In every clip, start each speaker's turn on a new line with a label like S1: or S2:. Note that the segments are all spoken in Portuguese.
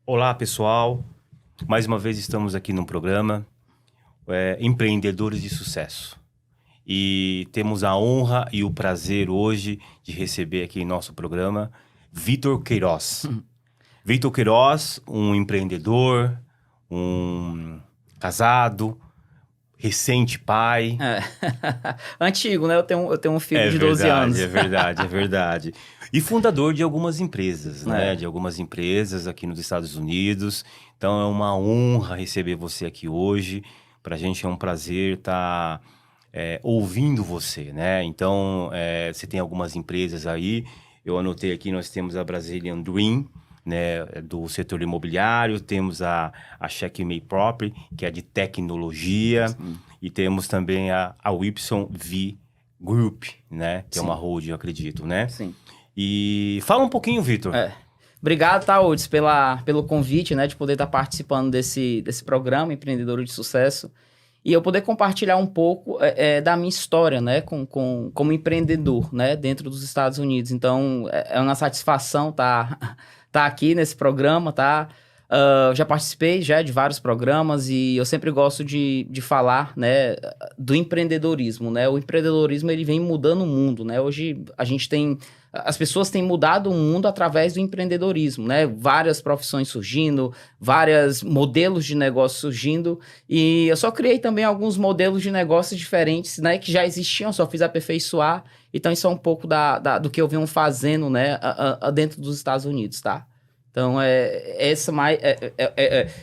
S1: Olá, pessoal. Mais uma vez estamos aqui no programa Empreendedores de Sucesso. E temos a honra e o prazer hoje de receber aqui em nosso programa Vitor Queiroz. Vitor Queiroz, um empreendedor, um casado, recente pai.
S2: Antigo, né? Eu tenho um filho de 12 anos.
S1: É verdade. E fundador de algumas empresas, né? De algumas empresas aqui nos Estados Unidos. Então, é uma honra receber você aqui hoje. Pra gente é um prazer estar ouvindo você, né? Então, você tem algumas empresas aí. Eu anotei aqui, nós temos a Brazilian Dream, né, do setor imobiliário, temos a Checkmate Property, que é de tecnologia, sim. E temos também a YV Group, né, que sim. É uma holding, eu acredito, né?
S2: Sim.
S1: E fala um pouquinho, Vitor.
S2: Obrigado, Taúdes, pelo convite, né, de poder estar participando desse programa Empreendedor de Sucesso e eu poder compartilhar um pouco da minha história, né, como empreendedor, né, dentro dos Estados Unidos. Então, é uma satisfação tá aqui nesse programa, tá? Já participei de vários programas e eu sempre gosto de falar, né, do empreendedorismo, né? O empreendedorismo, ele vem mudando o mundo, né? Hoje as pessoas têm mudado o mundo através do empreendedorismo, né? Várias profissões surgindo, vários modelos de negócio surgindo e eu só criei também alguns modelos de negócios diferentes, né? Que já existiam, só fiz aperfeiçoar. Então isso é um pouco do que eu venho fazendo, né? Dentro dos Estados Unidos, tá? Então,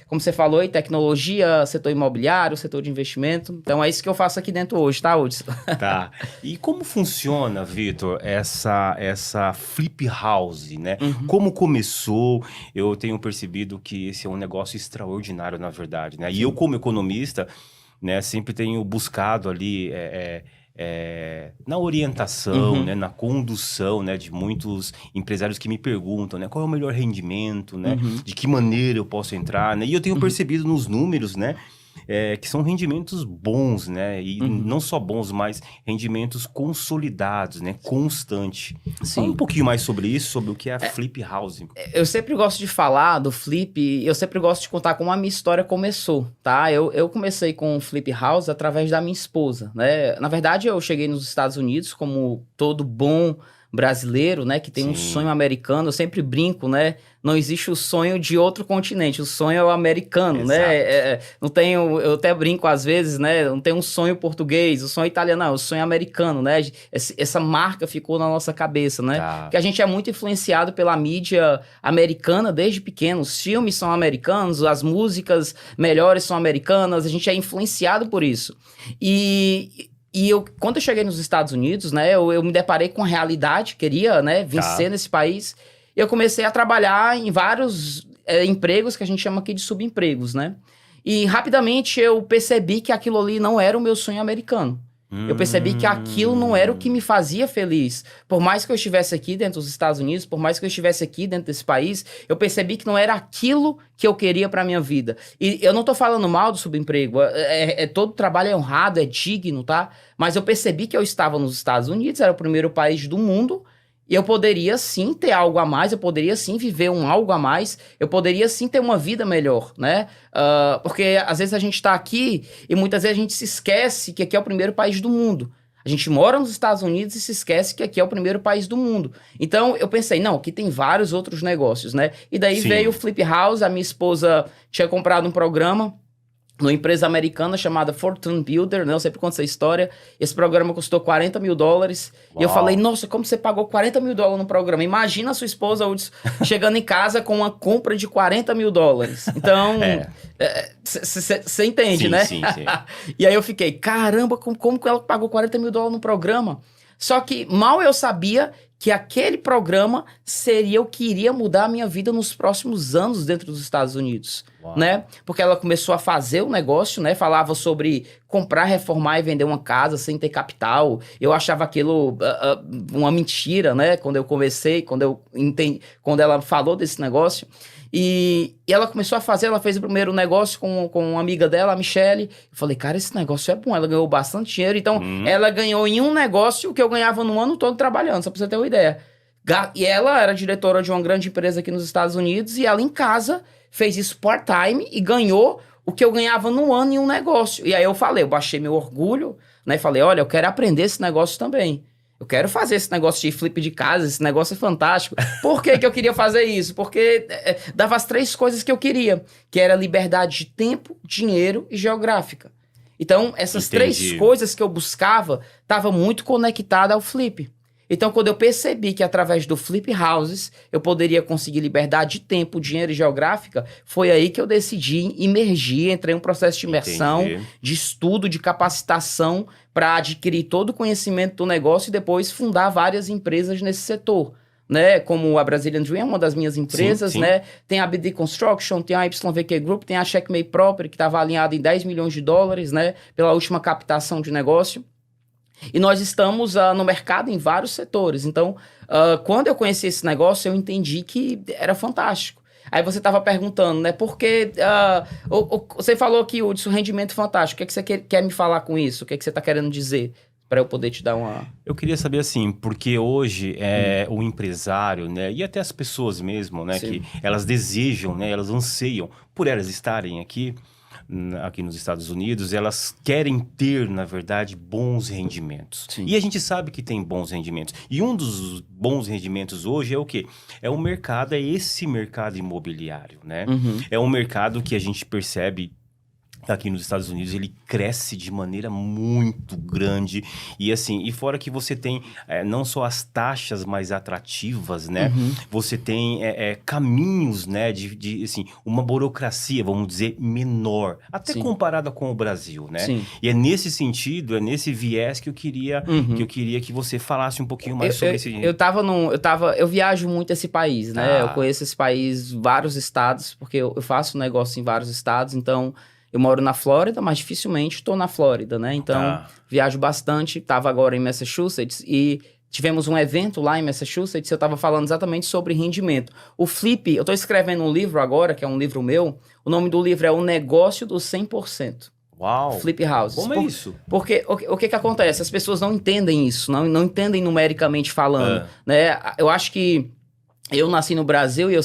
S2: como você falou, tecnologia, setor imobiliário, setor de investimento. Então, é isso que eu faço aqui dentro hoje, tá, Hudson?
S1: Tá. E como funciona, Vitor, essa flip house, né? Uhum. Como começou? Eu tenho percebido que esse é um negócio extraordinário, na verdade, né? Sim. E eu, como economista, né, sempre tenho buscado ali... na orientação, uhum. né, na condução, né, de muitos empresários que me perguntam, né, qual é o melhor rendimento, né, uhum. de que maneira eu posso entrar, né, e eu tenho percebido nos números, né, que são rendimentos bons, né, e não só bons, mas rendimentos consolidados, né, constante.
S2: Sim.
S1: Fala um pouquinho mais sobre isso, sobre o que é a Flip House.
S2: Eu sempre gosto de falar do Flip, eu sempre gosto de contar como a minha história começou, tá? Eu comecei com o Flip House através da minha esposa, né? Na verdade, eu cheguei nos Estados Unidos como todo bom brasileiro, né, que tem um sonho americano, eu sempre brinco, né, não existe o sonho de outro continente, o sonho é o americano, exato. Né, não tenho, eu até brinco às vezes, né, não tem um sonho português, o sonho italiano, não, o sonho americano, né, essa marca ficou na nossa cabeça, né, porque a gente é muito influenciado pela mídia americana desde pequeno, os filmes são americanos, as músicas melhores são americanas, a gente é influenciado por isso, quando eu cheguei nos Estados Unidos, né, eu me deparei com a realidade, queria, né, vencer nesse país. E eu comecei a trabalhar em vários empregos que a gente chama aqui de subempregos, né? E rapidamente eu percebi que aquilo ali não era o meu sonho americano. Eu percebi que aquilo não era o que me fazia feliz. Por mais que eu estivesse aqui dentro dos Estados Unidos, por mais que eu estivesse aqui dentro desse país, eu percebi que não era aquilo que eu queria para minha vida. E eu não tô falando mal do subemprego, todo trabalho é honrado, é digno, tá? Mas eu percebi que eu estava nos Estados Unidos, era o primeiro país do mundo, e eu poderia sim ter algo a mais, eu poderia sim viver algo a mais, eu poderia sim ter uma vida melhor, né? Porque às vezes a gente tá aqui e muitas vezes a gente se esquece que aqui é o primeiro país do mundo. A gente mora nos Estados Unidos e se esquece que aqui é o primeiro país do mundo. Então eu pensei, não, aqui tem vários outros negócios, né? E daí veio o Flip House, a minha esposa tinha comprado um programa numa empresa americana chamada Fortune Builder, né? Eu sempre conto essa história. Esse programa custou $40 mil. Uau. E eu falei, nossa, como você pagou $40 mil no programa? Imagina a sua esposa chegando em casa com uma compra de $40 mil. Então, você entende,
S1: sim,
S2: né?
S1: Sim.
S2: E aí eu fiquei, caramba, como que ela pagou $40 mil no programa? Só que mal eu sabia que aquele programa seria o que iria mudar a minha vida nos próximos anos dentro dos Estados Unidos, né? Porque ela começou a fazer o negócio, né? Falava sobre comprar, reformar e vender uma casa sem ter capital. Eu achava aquilo uma mentira, né? Quando eu comecei, quando ela falou desse negócio. E ela começou a fazer, ela fez o primeiro negócio com uma amiga dela, a Michelle. Eu falei, cara, esse negócio é bom. Ela ganhou bastante dinheiro. Então, ela ganhou em um negócio o que eu ganhava no ano todo trabalhando, só pra você ter uma ideia. E ela era diretora de uma grande empresa aqui nos Estados Unidos e ela em casa fez isso part-time e ganhou o que eu ganhava no ano em um negócio. E aí eu baixei meu orgulho, né? E falei, olha, eu quero aprender esse negócio também. Eu quero fazer esse negócio de flip de casa, esse negócio é fantástico. Por que que eu queria fazer isso? Porque dava as 3 coisas que eu queria, que era liberdade de tempo, dinheiro e geográfica. Então, essas 3 coisas que eu buscava estavam muito conectadas ao flip. Então, quando eu percebi que através do Flip Houses eu poderia conseguir liberdade de tempo, dinheiro e geográfica, foi aí que eu decidi imergir, entrei em um processo de imersão, de estudo, de capacitação para adquirir todo o conhecimento do negócio e depois fundar várias empresas nesse setor. Né, como a Brazilian Dream, uma das minhas empresas, né? Tem a BD Construction, tem a YVQ Group, tem a Checkmate Property, que estava alinhada em $10 milhões, né? Pela última captação de negócio. E nós estamos no mercado em vários setores. Então, quando eu conheci esse negócio, eu entendi que era fantástico. Aí você estava perguntando, né? Porque você falou que o rendimento fantástico. O que é que você quer me falar com isso? O que é que você está querendo dizer? Para eu poder te dar uma...
S1: Eu queria saber assim, porque hoje o empresário, né? E até as pessoas mesmo, né? Sim. Que elas desejam, né? Elas anseiam por elas estarem aqui nos Estados Unidos, elas querem ter, na verdade, bons rendimentos. Sim. E a gente sabe que tem bons rendimentos. E um dos bons rendimentos hoje é o quê? É o mercado, é esse mercado imobiliário, né? Uhum. É um mercado que a gente percebe aqui nos Estados Unidos, ele cresce de maneira muito grande. E assim, e fora que você tem não só as taxas mais atrativas, né? Uhum. Você tem caminhos, né? De assim, uma burocracia, vamos dizer, menor. Até Sim. comparada com o Brasil, né? Sim. E é nesse sentido, é nesse viés que eu queria, que você falasse um pouquinho mais sobre esse...
S2: Eu viajo muito esse país, né? Eu conheço esse país, vários estados, porque eu faço negócio em vários estados, então... Eu moro na Flórida, mas dificilmente estou na Flórida, né? Então, viajo bastante. Estava agora em Massachusetts e tivemos um evento lá em Massachusetts. Eu estava falando exatamente sobre rendimento. O Flip, eu estou escrevendo um livro agora, que é um livro meu. O nome do livro é O Negócio dos 100%.
S1: Uau!
S2: Flip Houses.
S1: Como é isso?
S2: Porque o que acontece? As pessoas não entendem isso, não entendem numericamente falando. Né? Eu acho que eu nasci no Brasil e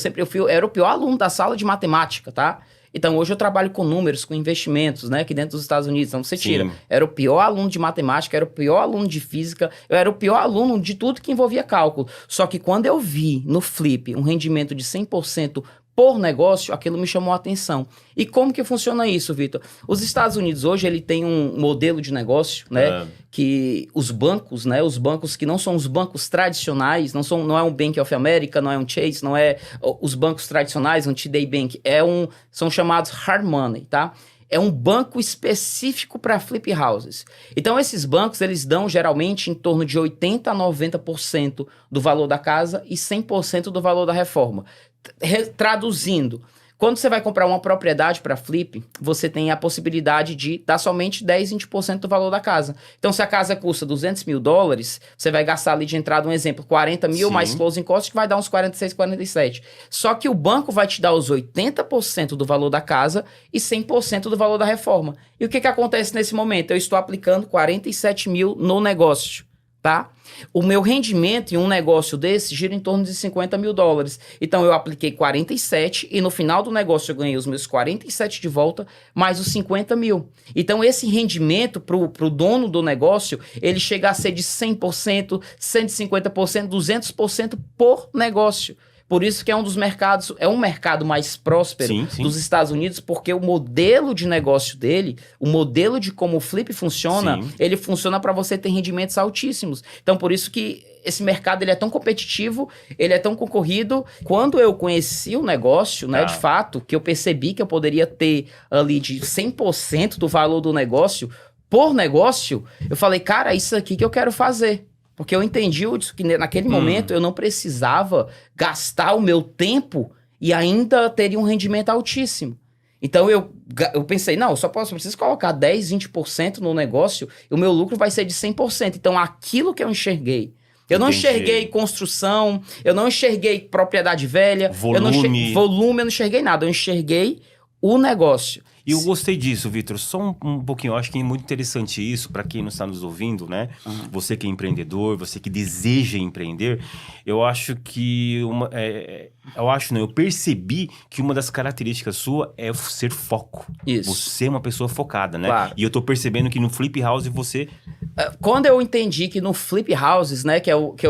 S2: era o pior aluno da sala de matemática, tá? Então, hoje eu trabalho com números, com investimentos, né? Aqui dentro dos Estados Unidos. Então, você tira. Era o pior aluno de matemática, era o pior aluno de física, eu era o pior aluno de tudo que envolvia cálculo. Só que quando eu vi no Flip um rendimento de 100% por negócio, aquilo me chamou a atenção. E como que funciona isso, Vitor? Os Estados Unidos hoje, ele tem um modelo de negócio, né? Que os bancos, né? Os bancos que não são os bancos tradicionais, não é um Bank of America, não é um Chase, não é os bancos tradicionais, um TD Bank, são chamados hard money, tá? É um banco específico para flip houses. Então, esses bancos, eles dão geralmente em torno de 80% a 90% do valor da casa e 100% do valor da reforma. Traduzindo, quando você vai comprar uma propriedade para flip, você tem a possibilidade de dar somente 10, 20% do valor da casa. Então, se a casa custa $200 mil, você vai gastar ali de entrada, um exemplo, 40 mil mais closing costs, que vai dar uns 46, 47. Só que o banco vai te dar os 80% do valor da casa e 100% do valor da reforma. E o que acontece nesse momento? Eu estou aplicando 47 mil no negócio, tá? O meu rendimento em um negócio desse gira em torno de $50 mil. Então, eu apliquei 47 e no final do negócio eu ganhei os meus 47 de volta, mais os 50 mil. Então, esse rendimento pro dono do negócio, ele chega a ser de 100%, 150%, 200% por negócio. Por isso que é um dos mercados, é um mercado mais próspero dos Estados Unidos, porque o modelo de negócio dele, o modelo de como o Flip funciona, ele funciona para você ter rendimentos altíssimos. Então, por isso que esse mercado ele é tão competitivo, ele é tão concorrido. Quando eu conheci o negócio, né, de fato, que eu percebi que eu poderia ter ali de 100% do valor do negócio por negócio, eu falei, cara, isso aqui que eu quero fazer. Porque eu entendi que naquele momento eu não precisava gastar o meu tempo e ainda teria um rendimento altíssimo. Então eu pensei, não, eu preciso colocar 10, 20% no negócio e o meu lucro vai ser de 100%. Então aquilo que eu enxerguei. Eu não enxerguei construção, eu não enxerguei propriedade velha, volume, eu não enxerguei nada. Eu enxerguei o negócio.
S1: E eu gostei disso, Vitor. Só um pouquinho. Eu acho que é muito interessante isso para quem não está nos ouvindo, né? Você que é empreendedor, você que deseja empreender. Eu acho que eu percebi que uma das características sua é ser foco.
S2: Isso.
S1: Você é uma pessoa focada, né?
S2: Claro.
S1: E eu tô percebendo que no Flip House você...
S2: Quando eu entendi que no Flip Houses, né, que é o que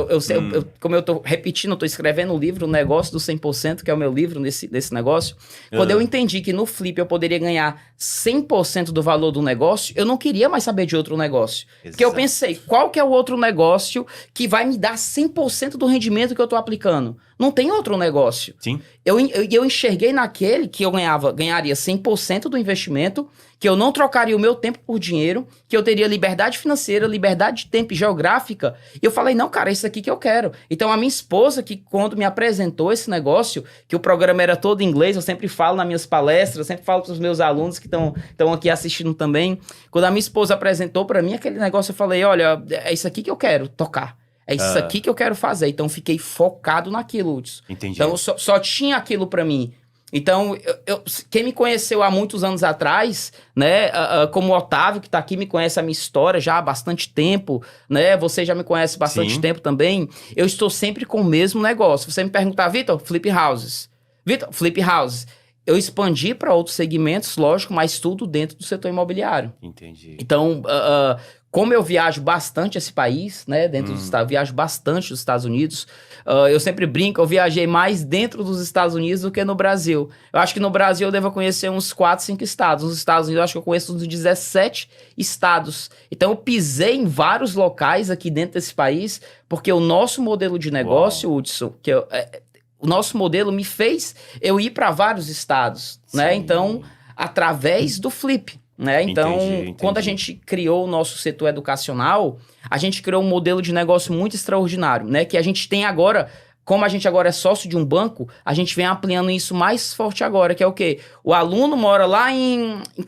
S2: como eu tô repetindo, eu tô escrevendo o livro, o Negócio do 100%, que é o meu livro desse negócio. Quando eu entendi que no Flip eu poderia ganhar 100% do valor do negócio, eu não queria mais saber de outro negócio.
S1: Exato.
S2: Porque eu pensei, qual que é o outro negócio que vai me dar 100% do rendimento que eu tô aplicando? Não tem outro negócio.
S1: Sim.
S2: Eu enxerguei naquele que eu ganharia 100% do investimento, que eu não trocaria o meu tempo por dinheiro, que eu teria liberdade financeira, liberdade de tempo e geográfica. E eu falei, não, cara, é isso aqui que eu quero. Então, a minha esposa, que quando me apresentou esse negócio, que o programa era todo em inglês, eu sempre falo nas minhas palestras, eu sempre falo para os meus alunos que estão aqui assistindo também. Quando a minha esposa apresentou para mim aquele negócio, eu falei, olha, é isso aqui que eu quero tocar. É isso aqui que eu quero fazer. Então, fiquei focado naquilo, Hudson.
S1: Entendi.
S2: Então, só tinha aquilo para mim. Então, quem me conheceu há muitos anos atrás, né, como o Otávio, que tá aqui, me conhece a minha história já há bastante tempo, né, você já me conhece há bastante tempo também, eu estou sempre com o mesmo negócio. Você me perguntar, Vitor, Flip Houses. Vitor, Flip Houses. Eu expandi para outros segmentos, lógico, mas tudo dentro do setor imobiliário.
S1: Entendi.
S2: Então, como eu viajo bastante esse país, né, dentro dos Estados, viajo bastante dos Estados Unidos, eu sempre brinco, eu viajei mais dentro dos Estados Unidos do que no Brasil. Eu acho que no Brasil eu devo conhecer uns 4, 5 estados. Nos Estados Unidos eu acho que eu conheço uns 17 estados. Então eu pisei em vários locais aqui dentro desse país, porque o nosso modelo de negócio, Hudson, o nosso modelo me fez eu ir para vários estados, né? Então, através do Flip. Né? Então,
S1: Entendi.
S2: Quando a gente criou o nosso setor educacional, a gente criou um modelo de negócio muito extraordinário, né? Que a gente tem agora, como a gente agora é sócio de um banco, a gente vem ampliando isso mais forte agora, que é o quê? O aluno mora lá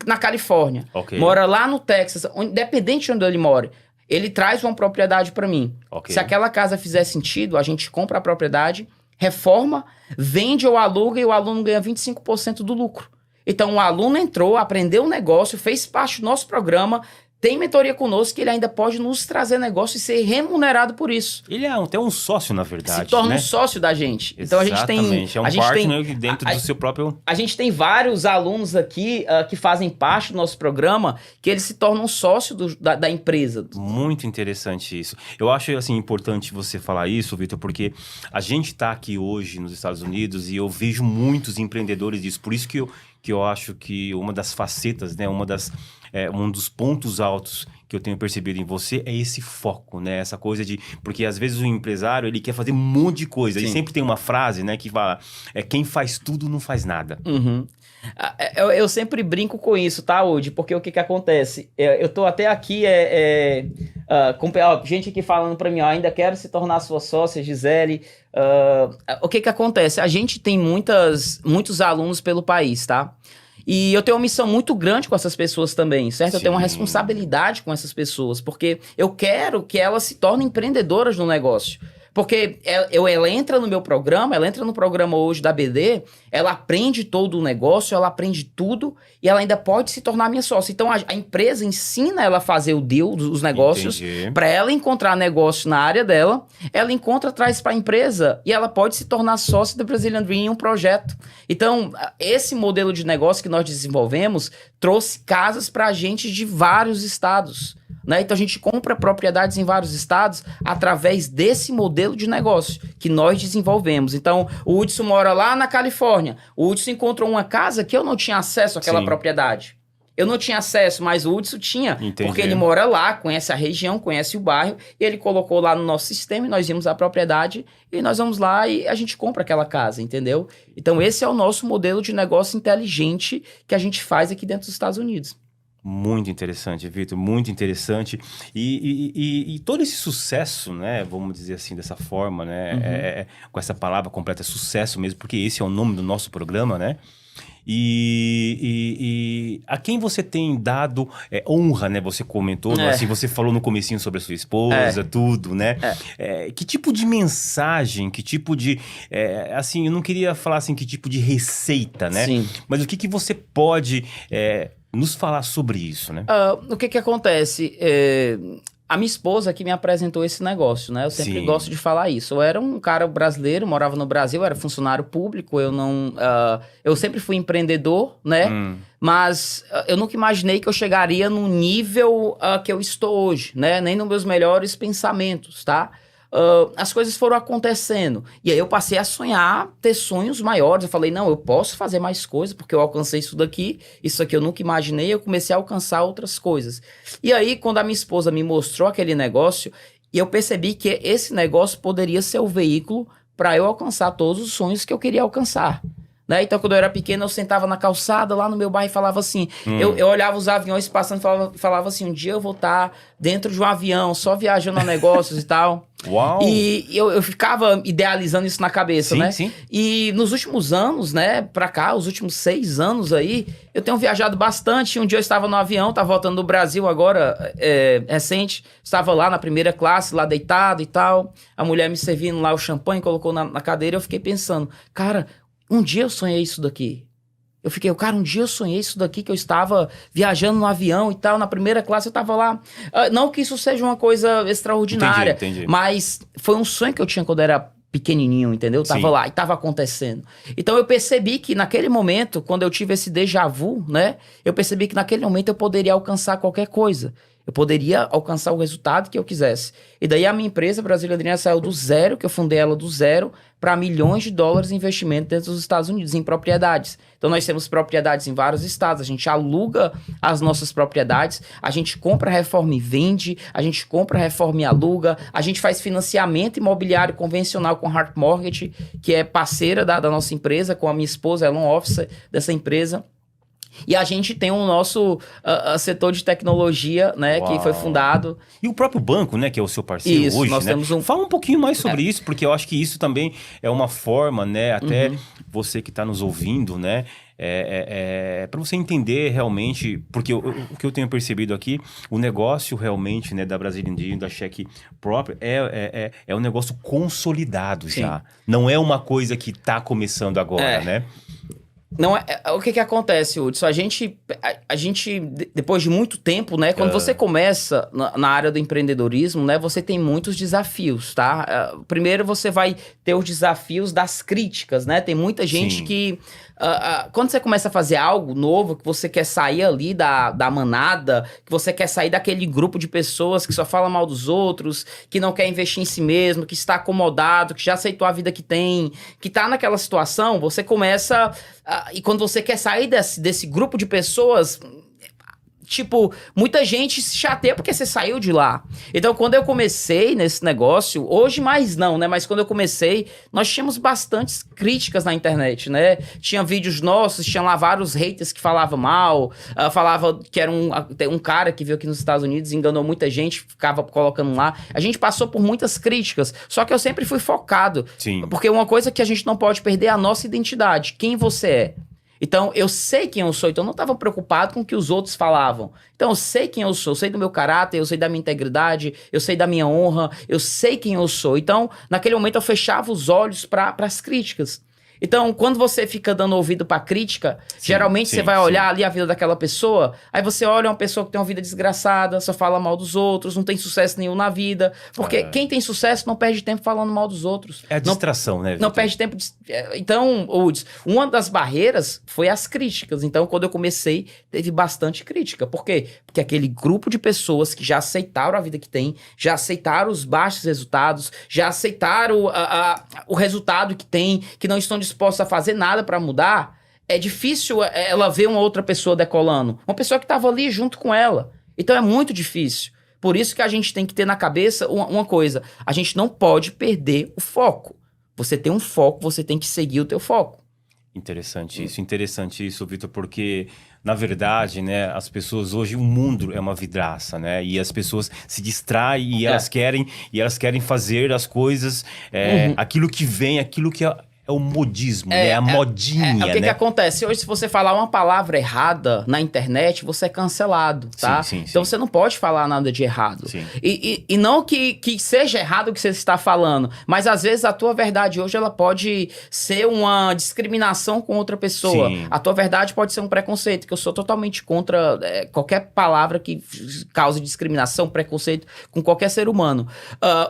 S2: na Califórnia, mora lá no Texas, independente de onde ele mora, ele traz uma propriedade para mim. Se aquela casa fizer sentido, a gente compra a propriedade, reforma, vende ou aluga e o aluno ganha 25% do lucro. Então, o aluno entrou, aprendeu o negócio, fez parte do nosso programa, tem mentoria conosco, que ele ainda pode nos trazer negócio e ser remunerado por isso.
S1: Ele é até um sócio, na verdade.
S2: Se torna
S1: né?
S2: um sócio da gente.
S1: Exatamente.
S2: Então, a gente tem...
S1: É um partner dentro do seu próprio...
S2: A gente tem vários alunos aqui que fazem parte do nosso programa, que eles se tornam sócio da empresa.
S1: Muito interessante isso. Eu acho, assim, importante você falar isso, Vitor, porque a gente está aqui hoje nos Estados Unidos e eu vejo muitos empreendedores disso. Por isso que eu acho que uma das facetas, né, um dos pontos altos que eu tenho percebido em você é esse foco, né? Essa coisa de... Porque às vezes o empresário, ele quer fazer um monte de coisa. Sim. E sempre tem uma frase, né, que fala, quem faz tudo não faz nada.
S2: Uhum. Eu sempre brinco com isso, tá, Udi? Porque o que acontece? Eu tô até aqui, com gente aqui falando pra mim, ainda quero se tornar sua sócia, Gisele. O que acontece? A gente tem muitos alunos pelo país, tá? E eu tenho uma missão muito grande com essas pessoas também, certo? Sim. Eu tenho uma responsabilidade com essas pessoas, porque eu quero que elas se tornem empreendedoras no negócio. Porque ela entra no meu programa, ela entra no programa hoje da BD, ela aprende todo o negócio, ela aprende tudo e ela ainda pode se tornar minha sócia. Então a empresa ensina ela a fazer o deal dos negócios, para ela encontrar negócio na área dela, ela traz para a empresa e ela pode se tornar sócia da Brazilian Dream em um projeto. Então, esse modelo de negócio que nós desenvolvemos trouxe casas para a gente de vários estados. Né? Então a gente compra propriedades em vários estados através desse modelo de negócio que nós desenvolvemos. Então o Hudson mora lá na Califórnia, o Hudson encontrou uma casa que eu não tinha acesso àquela propriedade. Eu não tinha acesso, mas o Hudson tinha. Entendi. Porque ele mora lá, conhece a região, conhece o bairro, e ele colocou lá no nosso sistema, e nós vimos a propriedade, e nós vamos lá e a gente compra aquela casa, entendeu? Então esse é o nosso modelo de negócio inteligente que a gente faz aqui dentro dos Estados Unidos.
S1: Muito interessante, Vitor, muito interessante. E todo esse sucesso, né, vamos dizer assim, dessa forma, né, com essa palavra completa, sucesso mesmo, porque esse é o nome do nosso programa, né? E a quem você tem dado honra, né? Você comentou, assim, você falou no comecinho sobre a sua esposa, tudo, né? Que tipo de mensagem, que tipo de... assim, eu não queria falar assim, que tipo de receita, né?
S2: Sim.
S1: Mas o que você pode nos falar sobre isso, né?
S2: O que acontece? A minha esposa que me apresentou esse negócio, né? Eu sempre gosto de falar isso. Eu era um cara brasileiro, morava no Brasil, era funcionário público, eu sempre fui empreendedor, né? Mas eu nunca imaginei que eu chegaria no nível que eu estou hoje, né? Nem nos meus melhores pensamentos, tá? As coisas foram acontecendo. E aí eu passei a sonhar, ter sonhos maiores. Eu falei, não, eu posso fazer mais coisas, porque eu alcancei isso aqui eu nunca imaginei, eu comecei a alcançar outras coisas. E aí, quando a minha esposa me mostrou aquele negócio, e eu percebi que esse negócio poderia ser o veículo para eu alcançar todos os sonhos que eu queria alcançar. Né? Então, quando eu era pequeno, eu sentava na calçada lá no meu bairro e falava assim... Eu olhava os aviões passando e falava assim... Um dia eu vou estar dentro de um avião, só viajando a negócios e tal.
S1: Uau!
S2: E eu ficava idealizando isso na cabeça, né?
S1: Sim.
S2: E nos últimos anos, né, pra cá, os últimos 6 anos aí... Eu tenho viajado bastante. Um dia eu estava no avião, estava voltando do Brasil agora, recente. Estava lá na primeira classe, lá deitado e tal. A mulher me servindo lá o champanhe, colocou na cadeira. Eu fiquei pensando, cara... Um dia eu sonhei isso daqui. Eu fiquei, cara, um dia eu sonhei isso daqui, que eu estava viajando no avião e tal, na primeira classe eu estava lá. Não que isso seja uma coisa extraordinária,
S1: entendi.
S2: Mas foi um sonho que eu tinha quando eu era pequenininho, entendeu? Eu tava lá e tava acontecendo. Então eu percebi que naquele momento, quando eu tive esse déjà vu, né? Eu percebi que naquele momento eu poderia alcançar qualquer coisa. Eu poderia alcançar o resultado que eu quisesse. E daí a minha empresa, Brasília Dream, saiu do zero, que eu fundei ela do zero, para milhões de dólares de investimento dentro dos Estados Unidos, em propriedades. Então nós temos propriedades em vários estados, a gente aluga as nossas propriedades, a gente compra, reforma e vende, a gente compra, reforma e aluga, a gente faz financiamento imobiliário convencional com a Heart Mortgage, que é parceira da nossa empresa, com a minha esposa, ela é um officer dessa empresa. E a gente tem o nosso setor de tecnologia, né,
S1: Uau.
S2: que foi fundado.
S1: E o próprio banco, né, que é o seu parceiro
S2: Isso,
S1: hoje,
S2: nós
S1: né?
S2: temos
S1: Fala um pouquinho mais sobre isso, porque eu acho que isso também é uma forma, né, até você que está nos ouvindo, né, para você entender realmente, porque o que eu tenho percebido aqui, o negócio realmente, né, da Brazilian Dream, da cheque própria, é um negócio consolidado já. Não é uma coisa que está começando agora, né?
S2: Não, o que acontece, Hudson? A gente, depois de muito tempo, né? Quando você começa na área do empreendedorismo, né? Você tem muitos desafios, tá? Primeiro, você vai ter os desafios das críticas, né? Tem muita gente que... quando você começa a fazer algo novo, que você quer sair ali da manada, que você quer sair daquele grupo de pessoas que só fala mal dos outros, que não quer investir em si mesmo, que está acomodado, que já aceitou a vida que tem, que tá naquela situação, você começa... e quando você quer sair desse grupo de pessoas... Tipo, muita gente se chateia porque você saiu de lá. Então, quando eu comecei nesse negócio, hoje mais não, né? Mas quando eu comecei, nós tínhamos bastantes críticas na internet, né? Tinha vídeos nossos, tinha lá vários haters que falavam mal, falava que era um cara que veio aqui nos Estados Unidos, enganou muita gente, ficava colocando lá. A gente passou por muitas críticas, só que eu sempre fui focado.
S1: Sim.
S2: Porque uma coisa que a gente não pode perder é a nossa identidade, quem você é. Então, eu sei quem eu sou, então eu não estava preocupado com o que os outros falavam. Então, eu sei quem eu sou, eu sei do meu caráter, eu sei da minha integridade, eu sei da minha honra, eu sei quem eu sou. Então, naquele momento, eu fechava os olhos para as críticas. Então, quando você fica dando ouvido pra crítica, geralmente você vai olhar ali a vida daquela pessoa, aí você olha uma pessoa que tem uma vida desgraçada, só fala mal dos outros, não tem sucesso nenhum na vida. Porque quem tem sucesso não perde tempo falando mal dos outros.
S1: É a distração, né, Vitor?
S2: Não perde tempo. Então, Uds, uma das barreiras foi as críticas. Então, quando eu comecei, teve bastante crítica. Por quê? Porque aquele grupo de pessoas que já aceitaram a vida que tem, já aceitaram os baixos resultados, já aceitaram o resultado que tem, que não estão dispostos a fazer nada para mudar, é difícil ela ver uma outra pessoa decolando. Uma pessoa que estava ali junto com ela. Então é muito difícil. Por isso que a gente tem que ter na cabeça uma coisa. A gente não pode perder o foco. Você tem um foco, você tem que seguir o teu foco.
S1: Interessante isso, Vitor, porque, na verdade, né, as pessoas hoje, o mundo é uma vidraça, né, e as pessoas se distraem e elas querem fazer as coisas, aquilo que vem, aquilo que é o modismo, né? A modinha,
S2: o que
S1: né?
S2: acontece? Hoje, se você falar uma palavra errada na internet, você é cancelado, tá?
S1: Sim,
S2: então você não pode falar nada de errado.
S1: Sim.
S2: E não que seja errado o que você está falando, mas às vezes a tua verdade hoje ela pode ser uma discriminação com outra pessoa.
S1: Sim.
S2: A tua verdade pode ser um preconceito, que eu sou totalmente contra qualquer palavra que cause discriminação, preconceito com qualquer ser humano.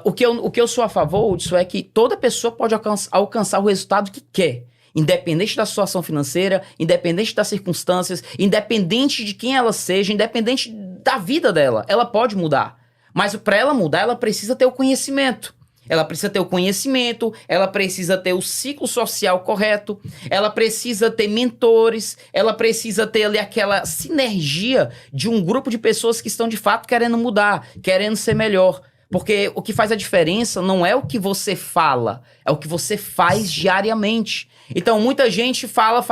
S2: O que eu sou a favor disso é que toda pessoa pode alcançar o resultado que quer, independente da situação financeira, independente das circunstâncias, independente de quem ela seja, independente da vida dela, ela pode mudar. Mas para ela mudar, ela precisa ter o conhecimento. Ela precisa ter o conhecimento, ela precisa ter o ciclo social correto, ela precisa ter mentores, ela precisa ter ali aquela sinergia de um grupo de pessoas que estão de fato querendo mudar, querendo ser melhor. Porque o que faz a diferença não é o que você fala, é o que você faz diariamente. Então, muita gente fala,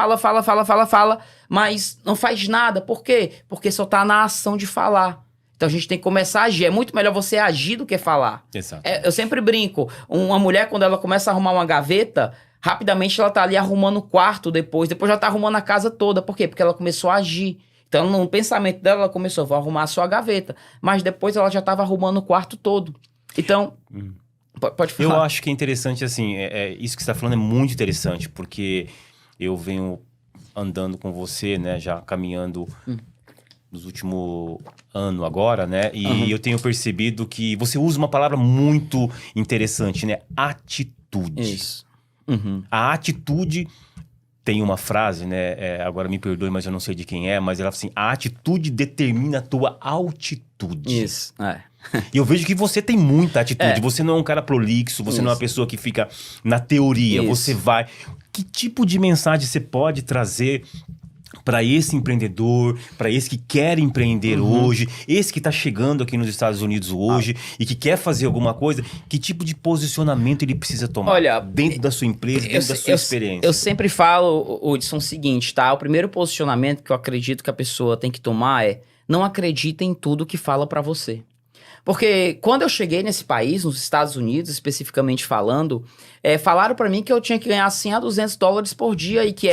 S2: mas não faz nada. Por quê? Porque só tá na ação de falar. Então, a gente tem que começar a agir. É muito melhor você agir do que falar.
S1: Exato.
S2: Eu sempre brinco. Uma mulher, quando ela começa a arrumar uma gaveta, rapidamente ela tá ali arrumando o quarto depois já tá arrumando a casa toda. Por quê? Porque ela começou a agir. Então, no pensamento dela, ela começou, vou arrumar só a gaveta. Mas depois ela já estava arrumando o quarto todo. Então, pode falar.
S1: Eu acho que é interessante, assim, isso que você está falando é muito interessante, porque eu venho andando com você, né, já caminhando nos últimos anos agora, né, e eu tenho percebido que você usa uma palavra muito interessante, né, atitude.
S2: Isso.
S1: A atitude... Tem uma frase, né? Agora me perdoe, mas eu não sei de quem é, mas ela fala assim: a atitude determina a tua altitude.
S2: Isso,
S1: E eu vejo que você tem muita atitude. Você não é um cara prolixo, você não é uma pessoa que fica na teoria.
S2: Isso.
S1: Você vai. Que tipo de mensagem você pode trazer para esse empreendedor, para esse que quer empreender hoje, esse que está chegando aqui nos Estados Unidos hoje e que quer fazer alguma coisa? Que tipo de posicionamento ele precisa tomar?
S2: Olha,
S1: dentro da sua empresa, dentro da sua experiência?
S2: Eu sempre falo, Hudson, o seguinte, tá? O primeiro posicionamento que eu acredito que a pessoa tem que tomar é: não acredita em tudo que fala para você. Porque quando eu cheguei nesse país, nos Estados Unidos, especificamente falando, falaram para mim que eu tinha que ganhar $100 a $200 por dia e que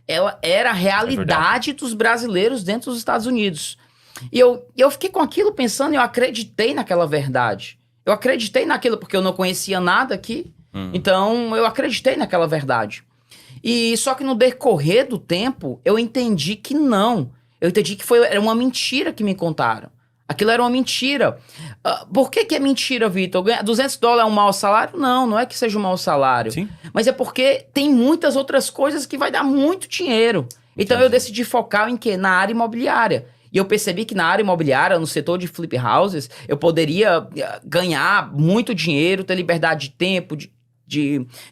S2: ela era a realidade dos brasileiros dentro dos Estados Unidos. E eu fiquei com aquilo pensando e eu acreditei naquela verdade. Eu acreditei naquilo porque eu não conhecia nada aqui. Então, eu acreditei naquela verdade. E só que no decorrer do tempo, eu entendi que não. Eu entendi que era uma mentira que me contaram. Aquilo era uma mentira. Por que é mentira, Vitor? Ganhar $200 é um mau salário? Não, não é que seja um mau salário.
S1: Sim.
S2: Mas é porque tem muitas outras coisas que vai dar muito dinheiro. Então eu decidi focar em quê? Na área imobiliária. E eu percebi que na área imobiliária, no setor de flip houses, eu poderia ganhar muito dinheiro, ter liberdade de tempo, de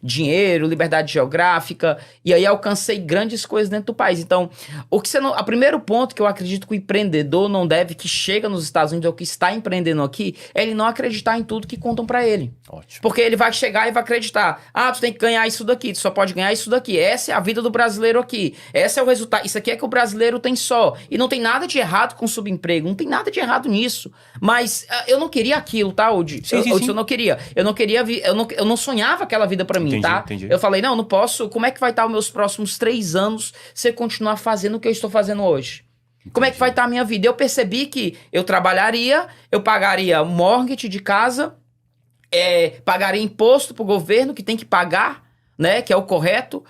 S2: dinheiro, liberdade geográfica, e aí alcancei grandes coisas dentro do país. Então, o primeiro ponto que eu acredito que o empreendedor não deve, que chega nos Estados Unidos ou que está empreendendo aqui, é ele não acreditar em tudo que contam para ele.
S1: Ótimo.
S2: Porque ele vai chegar e vai acreditar: tu tem que ganhar isso daqui, tu só pode ganhar isso daqui, essa é a vida do brasileiro aqui, esse é o resultado, isso aqui é que o brasileiro tem só, e não tem nada de errado com subemprego, não tem nada de errado nisso, mas eu não queria aquilo, tá, Udi?
S1: Sim.
S2: Eu não queria, eu não sonhava aquela vida pra mim, tá?
S1: Entendi.
S2: Eu falei, não posso, como é que vai estar os meus próximos 3 anos se eu continuar fazendo o que eu estou fazendo hoje? Entendi. Como é que vai estar a minha vida? Eu percebi que eu trabalharia, eu pagaria mortgage de casa, pagaria imposto pro governo que tem que pagar, né, que é o correto,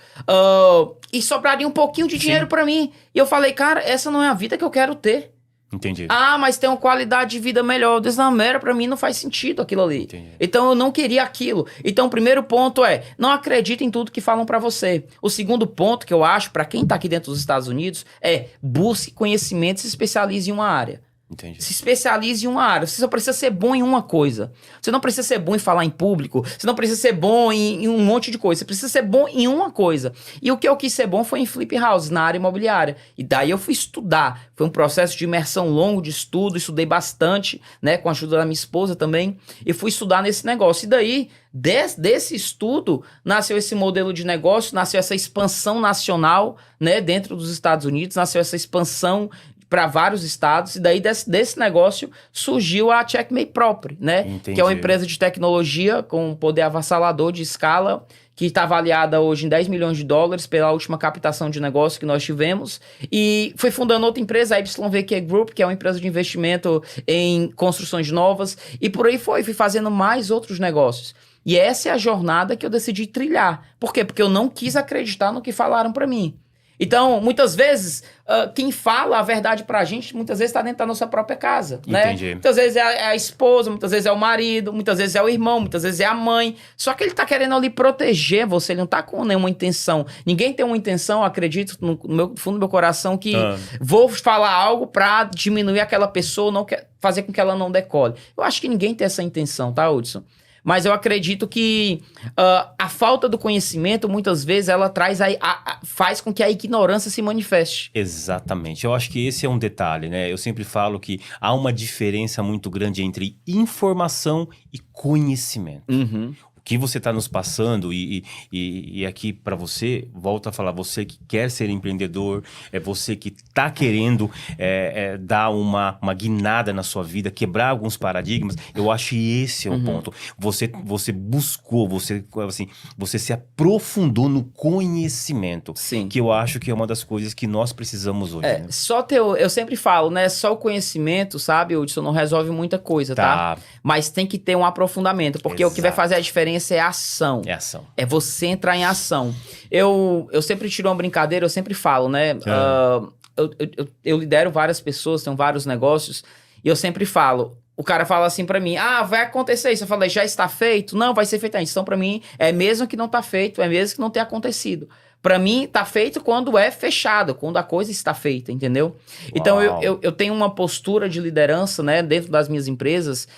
S2: e sobraria um pouquinho de dinheiro pra mim. E eu falei, cara, essa não é a vida que eu quero ter.
S1: Entendi.
S2: Mas tem uma qualidade de vida melhor. Eu disse, não, pra mim não faz sentido aquilo ali.
S1: Entendi.
S2: Então eu não queria aquilo. Então o primeiro ponto é: não acredite em tudo que falam pra você. O segundo ponto que eu acho, pra quem tá aqui dentro dos Estados Unidos, é: busque conhecimento e se especialize em uma área.
S1: Entendi.
S2: Se especialize em uma área. Você só precisa ser bom em uma coisa. Você não precisa ser bom em falar em público. Você não precisa ser bom em um monte de coisa. Você precisa ser bom em uma coisa. E o que eu quis ser bom foi em flip house, na área imobiliária. E daí eu fui estudar. Foi um processo de imersão longo de estudo. Estudei bastante, né? Com a ajuda da minha esposa também. E fui estudar nesse negócio. E daí, desse estudo, nasceu esse modelo de negócio, nasceu essa expansão nacional, né? Dentro dos Estados Unidos, nasceu essa expansão para vários estados, e daí desse negócio surgiu a Checkmate Property, né?
S1: Entendi.
S2: Que é uma empresa de tecnologia com um poder avassalador de escala, que está avaliada hoje em 10 milhões de dólares pela última captação de negócio que nós tivemos, e fui fundando outra empresa, a YVQ Group, que é uma empresa de investimento em construções novas, e por aí fui fazendo mais outros negócios. E essa é a jornada que eu decidi trilhar. Por quê? Porque eu não quis acreditar no que falaram para mim. Então, muitas vezes, quem fala a verdade pra gente, muitas vezes está dentro da nossa própria casa, né?
S1: Entendi.
S2: Muitas vezes é a esposa, muitas vezes é o marido, muitas vezes é o irmão, muitas vezes é a mãe. Só que ele tá querendo ali proteger você, ele não tá com nenhuma intenção. Ninguém tem uma intenção, acredito, no fundo do meu coração, que vou falar algo pra diminuir aquela pessoa, não fazer com que ela não decole. Eu acho que ninguém tem essa intenção, tá, Hudson? Mas eu acredito que a falta do conhecimento, muitas vezes, ela faz com que a ignorância se manifeste.
S1: Exatamente. Eu acho que esse é um detalhe, né? Eu sempre falo que há uma diferença muito grande entre informação e conhecimento.
S2: Uhum.
S1: O que você está nos passando e aqui para você, volto a falar, você que quer ser empreendedor, é você que está querendo dar uma guinada na sua vida, quebrar alguns paradigmas, eu acho que esse é o ponto. Você buscou, você se aprofundou no conhecimento,
S2: Sim.
S1: que eu acho que é uma das coisas que nós precisamos hoje. Né?
S2: Eu sempre falo, né? Só o conhecimento, sabe, Hudson, não resolve muita coisa, tá? Mas tem que ter um aprofundamento, porque o que vai fazer a diferença é a ação.
S1: É ação.
S2: É você entrar em ação. Eu sempre tiro uma brincadeira, eu sempre falo, né? Eu lidero várias pessoas, tenho vários negócios, e eu sempre falo, o cara fala assim pra mim, vai acontecer isso. Eu falei, já está feito? Não, vai ser feito ainda. Então, pra mim, é mesmo que não tá feito, é mesmo que não tenha acontecido. Pra mim, tá feito quando é fechado, quando a coisa está feita, entendeu? Uau. Então, eu tenho uma postura de liderança, né, dentro das minhas empresas.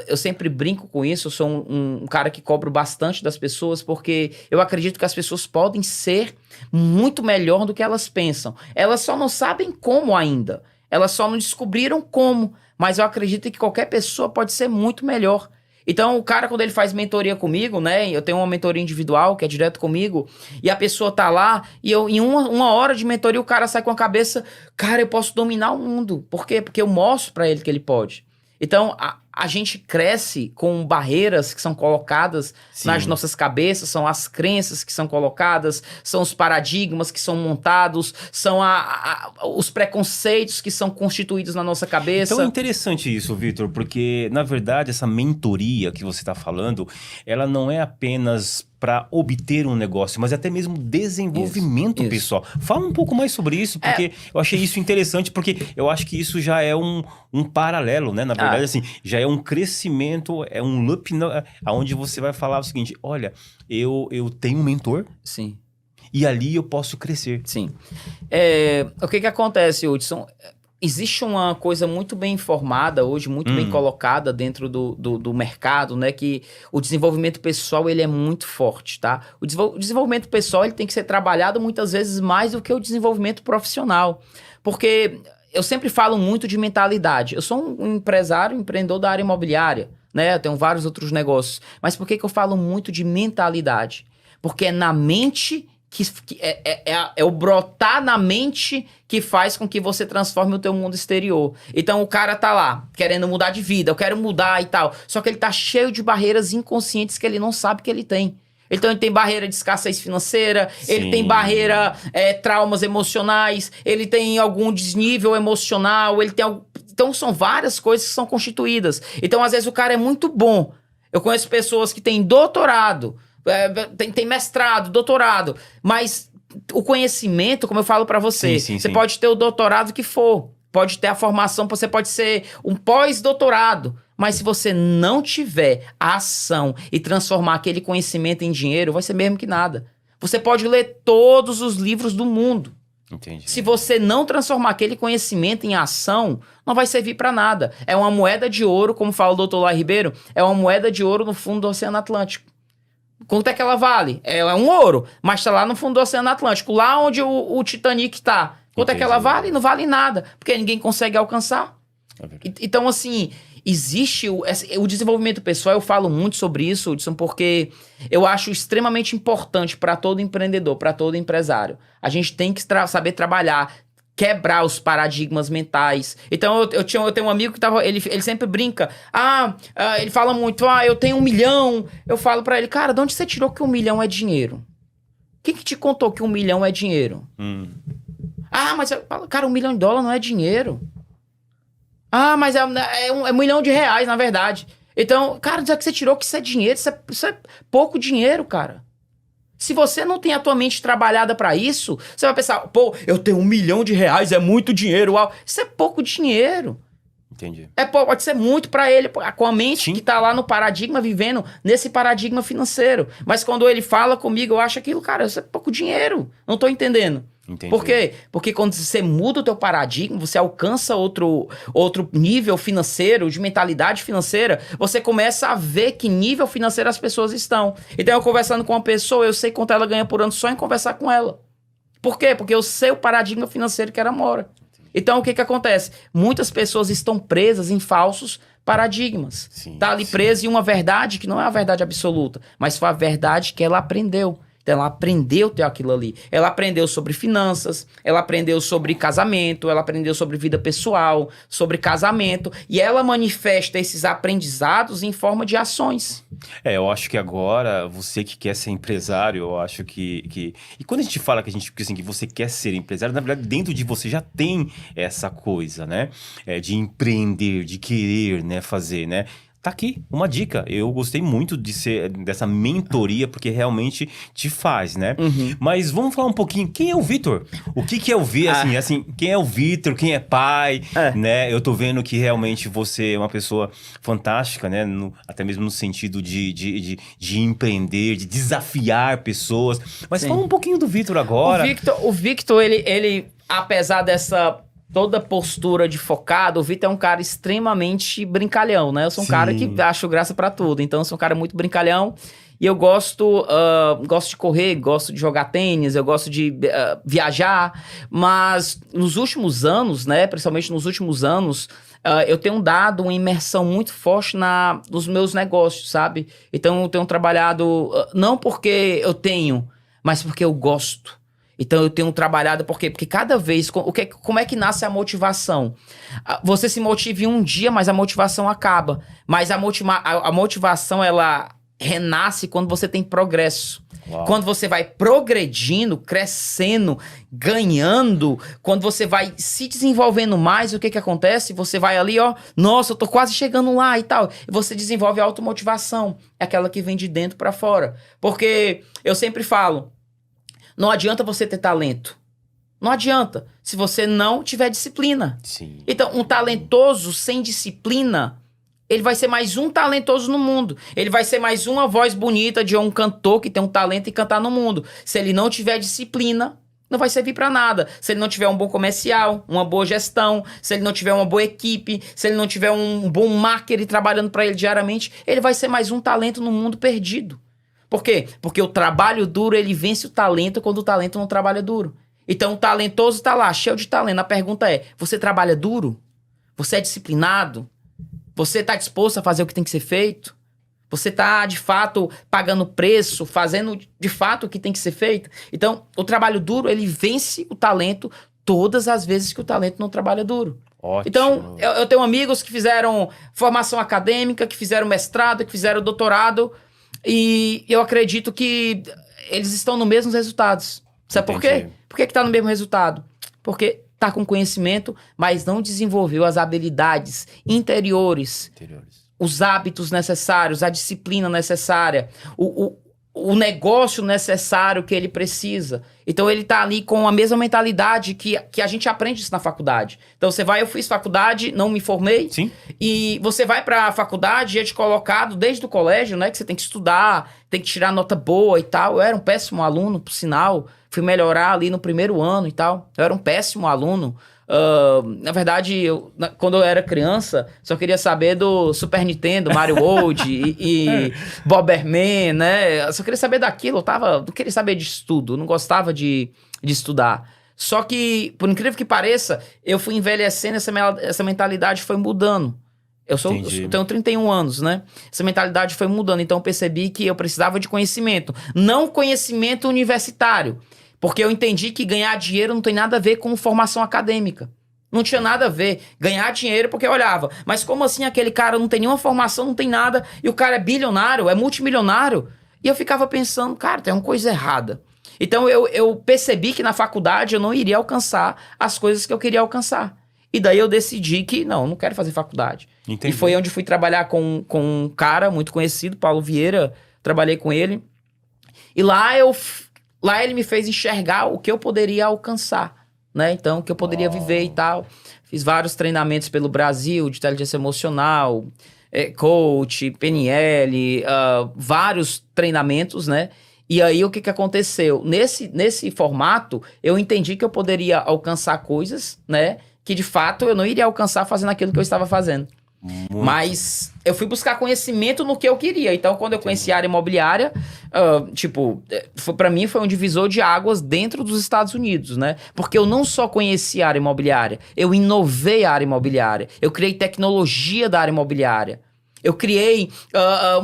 S2: Eu sempre brinco com isso, eu sou um cara que cobro bastante das pessoas, porque eu acredito que as pessoas podem ser muito melhor do que elas pensam. Elas só não sabem como ainda. Elas só não descobriram como. Mas eu acredito que qualquer pessoa pode ser muito melhor. Então, o cara, quando ele faz mentoria comigo, né? Eu tenho uma mentoria individual, que é direto comigo, e a pessoa tá lá, e em uma hora de mentoria, o cara sai com a cabeça, cara, eu posso dominar o mundo. Por quê? Porque eu mostro pra ele que ele pode. Então, a gente cresce com barreiras que são colocadas nas nossas cabeças, são as crenças que são colocadas, são os paradigmas que são montados, são os preconceitos que são constituídos na nossa cabeça.
S1: Então é interessante isso, Vitor, porque, na verdade, essa mentoria que você está falando, ela não é apenas para obter um negócio, mas até mesmo desenvolvimento pessoal. Fala um pouco mais sobre isso, porque eu achei isso interessante, porque eu acho que isso já é um paralelo, né? Na verdade, assim, já é um crescimento, é um loop, onde você vai falar o seguinte, olha, eu tenho um mentor.
S2: Sim.
S1: E ali eu posso crescer.
S2: Sim. O que acontece, Hudson? Existe uma coisa muito bem informada hoje, muito bem colocada dentro do mercado, né? Que o desenvolvimento pessoal, ele é muito forte, tá? O desenvolvimento pessoal, ele tem que ser trabalhado muitas vezes mais do que o desenvolvimento profissional. Porque eu sempre falo muito de mentalidade. Eu sou um empreendedor da área imobiliária, né? Eu tenho vários outros negócios. Mas por que eu falo muito de mentalidade? Porque é na mente... é o brotar na mente que faz com que você transforme o teu mundo exterior. Então o cara tá lá, querendo mudar de vida, eu quero mudar e tal. Só que ele tá cheio de barreiras inconscientes que ele não sabe que ele tem. Então ele tem barreira de escassez financeira, ele tem barreira, traumas emocionais, ele tem algum desnível emocional, ele tem Então são várias coisas que são constituídas. Então às vezes o cara é muito bom. Eu conheço pessoas que têm doutorado, tem mestrado, doutorado, mas o conhecimento, como eu falo pra você, você pode ter o doutorado que for, pode ter a formação, você pode ser um pós-doutorado, mas se você não tiver a ação e transformar aquele conhecimento em dinheiro, vai ser mesmo que nada. Você pode ler todos os livros do mundo.
S1: Entendi.
S2: Se você não transformar aquele conhecimento em ação, não vai servir para nada. É uma moeda de ouro, como fala o doutor Lai Ribeiro, é uma moeda de ouro no fundo do Oceano Atlântico. Quanto é que ela vale? É um ouro, mas tá lá no fundo do Oceano Atlântico, lá onde o Titanic tá. Quanto é que ela vale? Não vale nada, porque ninguém consegue alcançar. Então, assim, existe o desenvolvimento pessoal, eu falo muito sobre isso, Hudson, porque eu acho extremamente importante para todo empreendedor, para todo empresário. A gente tem que saber trabalhar quebrar os paradigmas mentais. Então, eu tenho um amigo que ele sempre brinca. Ele fala muito, eu tenho 1 milhão. Eu falo pra ele, cara, de onde você tirou que 1 milhão é dinheiro? Quem que te contou que 1 milhão é dinheiro? Mas, cara, $1 milhão não é dinheiro. Mas é $1 milhão, na verdade. Então, cara, onde é que você tirou que isso é dinheiro? Isso é pouco dinheiro, cara. Se você não tem a tua mente trabalhada pra isso, você vai pensar, pô, eu tenho $1 milhão, é muito dinheiro. Uau. Isso é pouco dinheiro.
S1: Entendi.
S2: Pode ser muito pra ele, com a mente
S1: Sim.
S2: que tá lá no paradigma, vivendo nesse paradigma financeiro. Mas quando ele fala comigo, eu acho aquilo, cara, isso é pouco dinheiro. Não tô entendendo.
S1: Entendi.
S2: Por quê? Porque quando você muda o teu paradigma, você alcança outro nível financeiro, de mentalidade financeira, você começa a ver que nível financeiro as pessoas estão. Então, eu conversando com uma pessoa, eu sei quanto ela ganha por ano só em conversar com ela. Por quê? Porque eu sei o paradigma financeiro que ela mora. Então, o que acontece? Muitas pessoas estão presas em falsos paradigmas. Tá ali presa em uma verdade que não é a verdade absoluta, mas foi a verdade que ela aprendeu. Então, ela aprendeu a ter aquilo ali. Ela aprendeu sobre finanças, ela aprendeu sobre casamento, ela aprendeu sobre vida pessoal, sobre casamento, e ela manifesta esses aprendizados em forma de ações.
S1: Eu acho que agora, você que quer ser empresário, eu acho que... E quando a gente fala que você quer ser empresário, na verdade, dentro de você já tem essa coisa, né? De empreender, de querer, né, fazer, né? Tá aqui, uma dica. Eu gostei muito dessa mentoria, porque realmente te faz, né? Mas vamos falar um pouquinho, quem é o Vitor? O que é o Vitor, assim, quem é o Vitor, quem é pai, né? Eu tô vendo que realmente você é uma pessoa fantástica, né? Até mesmo no sentido de empreender, de desafiar pessoas. Mas fala um pouquinho do Vitor agora.
S2: O Victor, ele apesar dessa... toda postura de focado, o Vitor é um cara extremamente brincalhão, né? Eu sou um cara que acho graça pra tudo, então eu sou um cara muito brincalhão e eu gosto de correr, gosto de jogar tênis, eu gosto de viajar, mas nos últimos anos, né? Principalmente nos últimos anos, eu tenho dado uma imersão muito forte nos meus negócios, sabe? Então eu tenho trabalhado, não porque eu tenho, mas porque eu gosto. Então eu tenho trabalhado, por quê? Porque cada vez, como é que nasce a motivação? Você se motiva em um dia, mas a motivação acaba. Mas a motivação, ela renasce quando você tem progresso.
S1: Uau.
S2: Quando você vai progredindo, crescendo, ganhando, quando você vai se desenvolvendo mais, o que acontece? Você vai ali, nossa, eu tô quase chegando lá e tal. E você desenvolve a automotivação, é aquela que vem de dentro pra fora. Porque eu sempre falo, não adianta você ter talento. Não adianta. Se você não tiver disciplina.
S1: Sim.
S2: Então, um talentoso sem disciplina, ele vai ser mais um talentoso no mundo. Ele vai ser mais uma voz bonita de um cantor que tem um talento e cantar no mundo. Se ele não tiver disciplina, não vai servir pra nada. Se ele não tiver um bom comercial, uma boa gestão, se ele não tiver uma boa equipe, se ele não tiver um bom marketing trabalhando pra ele diariamente, ele vai ser mais um talento no mundo perdido. Por quê? Porque o trabalho duro, ele vence o talento quando o talento não trabalha duro. Então, o talentoso tá lá, cheio de talento. A pergunta é, você trabalha duro? Você é disciplinado? Você tá disposto a fazer o que tem que ser feito? Você tá, de fato, pagando preço, fazendo, de fato, o que tem que ser feito? Então, o trabalho duro, ele vence o talento todas as vezes que o talento não trabalha duro.
S1: Ótimo.
S2: Então, eu tenho amigos que fizeram formação acadêmica, que fizeram mestrado, que fizeram doutorado, e eu acredito que eles estão nos mesmos resultados. Sabe por quê? Por que tá no mesmo resultado? Porque tá com conhecimento, mas não desenvolveu as habilidades interiores. Os hábitos necessários, a disciplina necessária, o negócio necessário que ele precisa. Então ele tá ali com a mesma mentalidade que a gente aprende isso na faculdade. Então eu fiz faculdade, não me formei.
S1: Sim.
S2: E você vai pra faculdade e é te colocado desde o colégio, né? Que você tem que estudar, tem que tirar nota boa e tal. Eu era um péssimo aluno, por sinal. Fui melhorar ali no primeiro ano e tal. Eu era um péssimo aluno. Na verdade, quando eu era criança, só queria saber do Super Nintendo, Mario World e Bomberman, né? Eu só queria saber daquilo, não queria saber de estudo, não gostava de estudar. Só que, por incrível que pareça, eu fui envelhecendo, essa mentalidade foi mudando. Eu tenho 31 anos, né? Essa mentalidade foi mudando, então eu percebi que eu precisava de conhecimento. Não conhecimento universitário. Porque eu entendi que ganhar dinheiro não tem nada a ver com formação acadêmica. Não tinha nada a ver. Ganhar dinheiro porque eu olhava. Mas como assim aquele cara não tem nenhuma formação, não tem nada, e o cara é bilionário, é multimilionário? E eu ficava pensando, cara, tem uma coisa errada. Então eu percebi que na faculdade eu não iria alcançar as coisas que eu queria alcançar. E daí eu decidi que não quero fazer faculdade.
S1: Entendi.
S2: E foi onde fui trabalhar com um cara muito conhecido, Paulo Vieira. Trabalhei com ele. E lá ele me fez enxergar o que eu poderia alcançar, né? Então, o que eu poderia viver e tal. Fiz vários treinamentos pelo Brasil, de inteligência emocional, coach, PNL, vários treinamentos, né? E aí, o que aconteceu? Nesse formato, eu entendi que eu poderia alcançar coisas, né? Que, de fato, eu não iria alcançar fazendo aquilo que eu estava fazendo. Muito. Mas eu fui buscar conhecimento no que eu queria. Então, quando eu conheci a área imobiliária, pra mim foi um divisor de águas dentro dos Estados Unidos, né? Porque eu não só conheci a área imobiliária, eu inovei a área imobiliária, eu criei tecnologia da área imobiliária, eu criei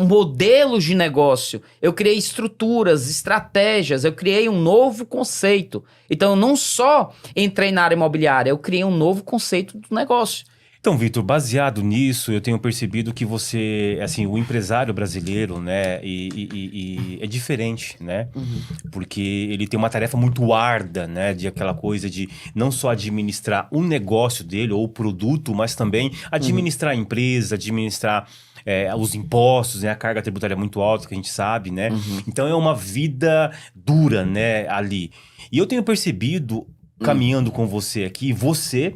S2: modelos de negócio, eu criei estruturas, estratégias, eu criei um novo conceito. Então, eu não só entrei na área imobiliária, eu criei um novo conceito do negócio.
S1: Então, Vitor, baseado nisso, eu tenho percebido que você, assim, o empresário brasileiro, né, e é diferente, né? Uhum. Porque ele tem uma tarefa muito árdua, né, de aquela coisa de não só administrar o negócio dele ou o produto, mas também administrar a empresa, administrar os impostos, né, a carga tributária é muito alta, que a gente sabe, né? Uhum. Então, é uma vida dura, né, ali. E eu tenho percebido, caminhando com você aqui, você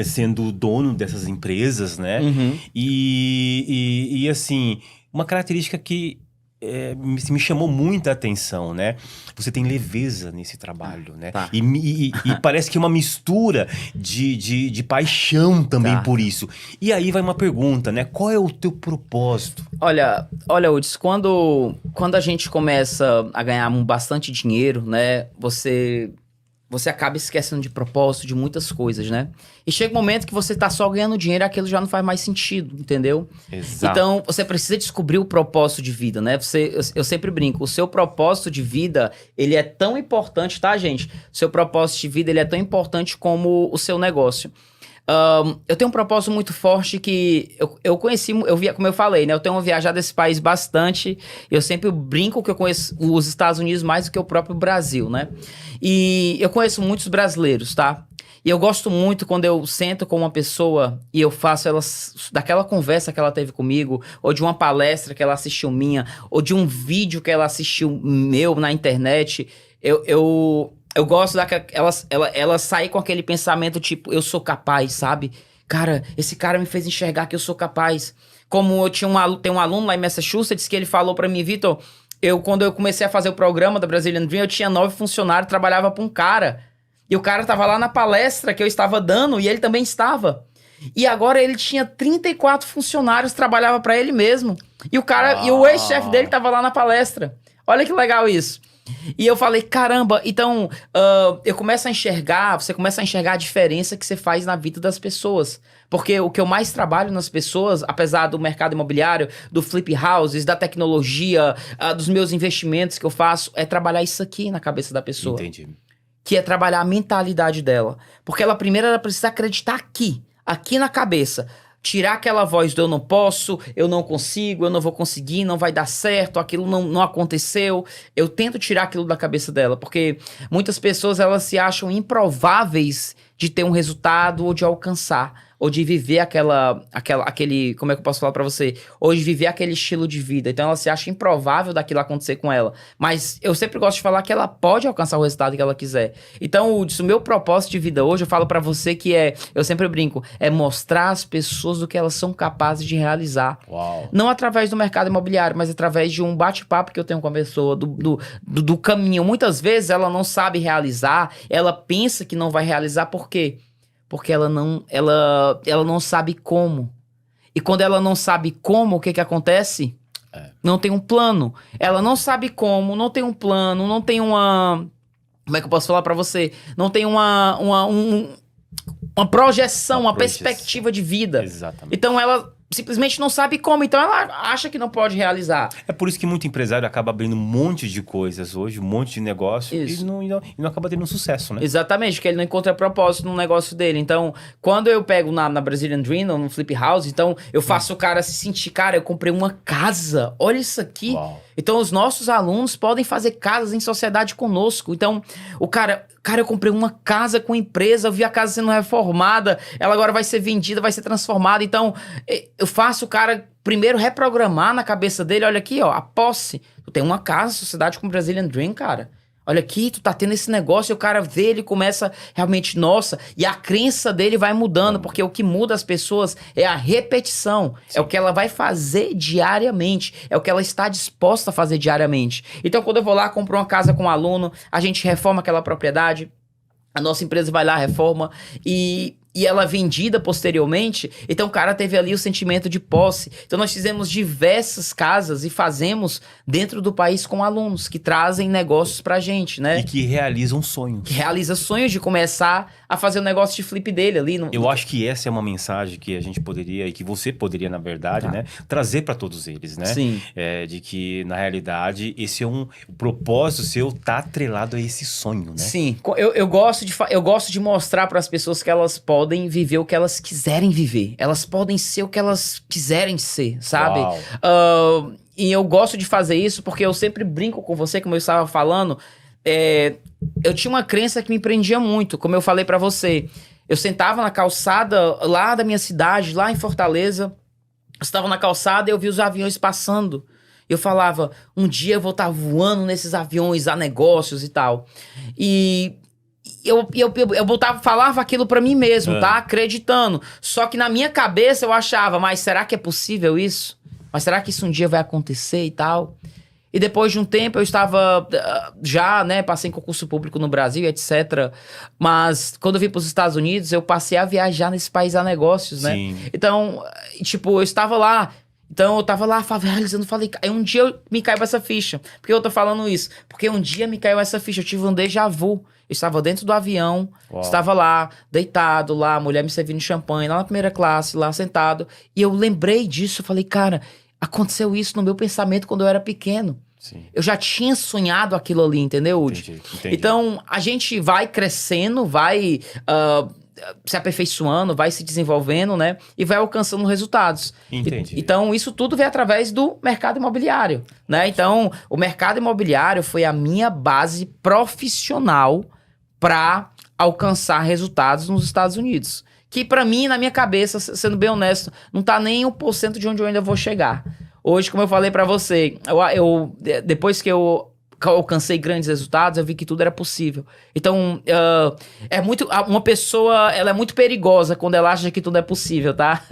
S1: sendo dono dessas empresas, né? Uhum. E assim, uma característica que me chamou muita atenção, né? Você tem leveza nesse trabalho, né? Tá. E parece que é uma mistura de paixão também por isso. E aí vai uma pergunta, né? Qual é o teu propósito?
S2: Olha, Uds, quando a gente começa a ganhar bastante dinheiro, né? Você acaba esquecendo de propósito, de muitas coisas, né? E chega um momento que você tá só ganhando dinheiro e aquilo já não faz mais sentido, entendeu? Exato. Então, você precisa descobrir o propósito de vida, né? Eu sempre brinco, o seu propósito de vida, ele é tão importante, tá, gente? O seu propósito de vida, ele é tão importante como o seu negócio. Eu tenho um propósito muito forte que eu conheci, como eu falei, né? Eu tenho viajado esse país bastante. Eu sempre brinco que eu conheço os Estados Unidos mais do que o próprio Brasil, né? E eu conheço muitos brasileiros, tá? E eu gosto muito quando eu sento com uma pessoa e eu faço daquela conversa que ela teve comigo, ou de uma palestra que ela assistiu minha, ou de um vídeo que ela assistiu meu na internet, eu gosto ela sair com aquele pensamento tipo, eu sou capaz, sabe? Cara, esse cara me fez enxergar que eu sou capaz. Como eu tem um aluno lá em Massachusetts que ele falou pra mim, Vitor, quando eu comecei a fazer o programa da Brazilian Dream, eu tinha 9 funcionários, trabalhava pra um cara. E o cara tava lá na palestra que eu estava dando e ele também estava. E agora ele tinha 34 funcionários, trabalhava pra ele mesmo. E o ex-chefe dele tava lá na palestra. Olha que legal isso. E eu falei, caramba, então você começa a enxergar a diferença que você faz na vida das pessoas. Porque o que eu mais trabalho nas pessoas, apesar do mercado imobiliário, do flip houses, da tecnologia, dos meus investimentos que eu faço, é trabalhar isso aqui na cabeça da pessoa.
S1: Entendi.
S2: Que é trabalhar a mentalidade dela. Porque ela precisa acreditar aqui na cabeça. Tirar aquela voz do eu não posso, eu não consigo, eu não vou conseguir, não vai dar certo, aquilo não aconteceu. Eu tento tirar aquilo da cabeça dela, porque muitas pessoas elas se acham improváveis de ter um resultado ou de alcançar, ou de viver aquele, como é que eu posso falar pra você? Ou de viver aquele estilo de vida. Então ela se acha improvável daquilo acontecer com ela. Mas eu sempre gosto de falar que ela pode alcançar o resultado que ela quiser. Então o meu propósito de vida hoje, eu falo pra você que eu sempre brinco, é mostrar às pessoas do que elas são capazes de realizar.
S1: Uau.
S2: Não através do mercado imobiliário, mas através de um bate-papo que eu tenho com a pessoa, do caminho. Muitas vezes ela não sabe realizar, ela pensa que não vai realizar, por quê? Porque ela não sabe como. E quando ela não sabe como, o que acontece? Não tem um plano. Ela não sabe como, não tem um plano, não tem uma... Como é que eu posso falar pra você? Não tem uma projeção, uma perspectiva de vida.
S1: Exatamente.
S2: Então ela simplesmente não sabe como, então ela acha que não pode realizar.
S1: É por isso que muito empresário acaba abrindo um monte de coisas hoje, um monte de negócio e não acaba tendo sucesso, né?
S2: Exatamente, porque ele não encontra propósito no negócio dele. Então, quando eu pego na Brazilian Dream, ou no Flip House, então eu faço o cara se sentir, cara, eu comprei uma casa, olha isso aqui.
S1: Uau.
S2: Então, os nossos alunos podem fazer casas em sociedade conosco. Então, o cara, eu comprei uma casa com empresa, eu vi a casa sendo reformada, ela agora vai ser vendida, vai ser transformada. Então, eu faço o cara primeiro reprogramar na cabeça dele, olha aqui, ó, a posse. Tu tem uma casa, sociedade com Brazilian Dream, cara. Olha aqui, tu tá tendo esse negócio e o cara vê, ele começa realmente, nossa, e a crença dele vai mudando, porque o que muda as pessoas é a repetição, é o que ela vai fazer diariamente, é o que ela está disposta a fazer diariamente. Então, quando eu vou lá, compro uma casa com um aluno, a gente reforma aquela propriedade, a nossa empresa vai lá, reforma e ela é vendida posteriormente, então o cara teve ali o sentimento de posse. Então nós fizemos diversas casas e fazemos dentro do país com alunos que trazem negócios pra gente, né?
S1: E que realizam sonhos.
S2: Que realiza sonhos de começar a fazer o negócio de flip dele ali.
S1: Eu acho que essa é uma mensagem que a gente poderia, e que você poderia, na verdade, né, trazer para todos eles, né?
S2: Sim.
S1: De que, na realidade, esse é o propósito seu tá atrelado a esse sonho, né?
S2: Sim. Eu gosto de mostrar para as pessoas que elas podem viver o que elas quiserem viver. Elas podem ser o que elas quiserem ser, sabe? E eu gosto de fazer isso porque eu sempre brinco com você, como eu estava falando. Eu tinha uma crença que me prendia muito, como eu falei pra você. Eu sentava na calçada lá da minha cidade, lá em Fortaleza. Eu estava na calçada e eu vi os aviões passando. Eu falava, um dia eu vou estar voando nesses aviões, há negócios e tal. E eu falava aquilo pra mim mesmo, tá? Acreditando. Só que na minha cabeça eu achava, mas será que é possível isso? Mas será que isso um dia vai acontecer e tal? E depois de um tempo eu estava já, né, passei em concurso público no Brasil, etc. Mas quando eu vim para os Estados Unidos, eu passei a viajar nesse país a negócios, né?
S1: Sim.
S2: Então, tipo, eu estava lá. Então eu tava lá realizando, falei, aí um dia me caiu essa ficha. Por que eu tô falando isso? Porque um dia me caiu essa ficha, eu tive um déjà vu. Eu estava dentro do avião, estava lá, deitado lá, a mulher me servindo champanhe, lá na primeira classe, lá sentado. E eu lembrei disso, falei, cara, aconteceu isso no meu pensamento quando eu era pequeno.
S1: Sim.
S2: Eu já tinha sonhado aquilo ali, entendeu, Udi?
S1: Entendi.
S2: Então, a gente vai crescendo, vai se aperfeiçoando, vai se desenvolvendo, né? E vai alcançando resultados.
S1: Entendi.
S2: Então, isso tudo vem através do mercado imobiliário, né? Então, o mercado imobiliário foi a minha base profissional para alcançar resultados nos Estados Unidos. Que para mim, na minha cabeça, sendo bem honesto, não tá nem 1% de onde eu ainda vou chegar. Hoje, como eu falei para você, depois que eu alcancei grandes resultados, eu vi que tudo era possível. Então, uma pessoa, ela é muito perigosa quando ela acha que tudo é possível, tá?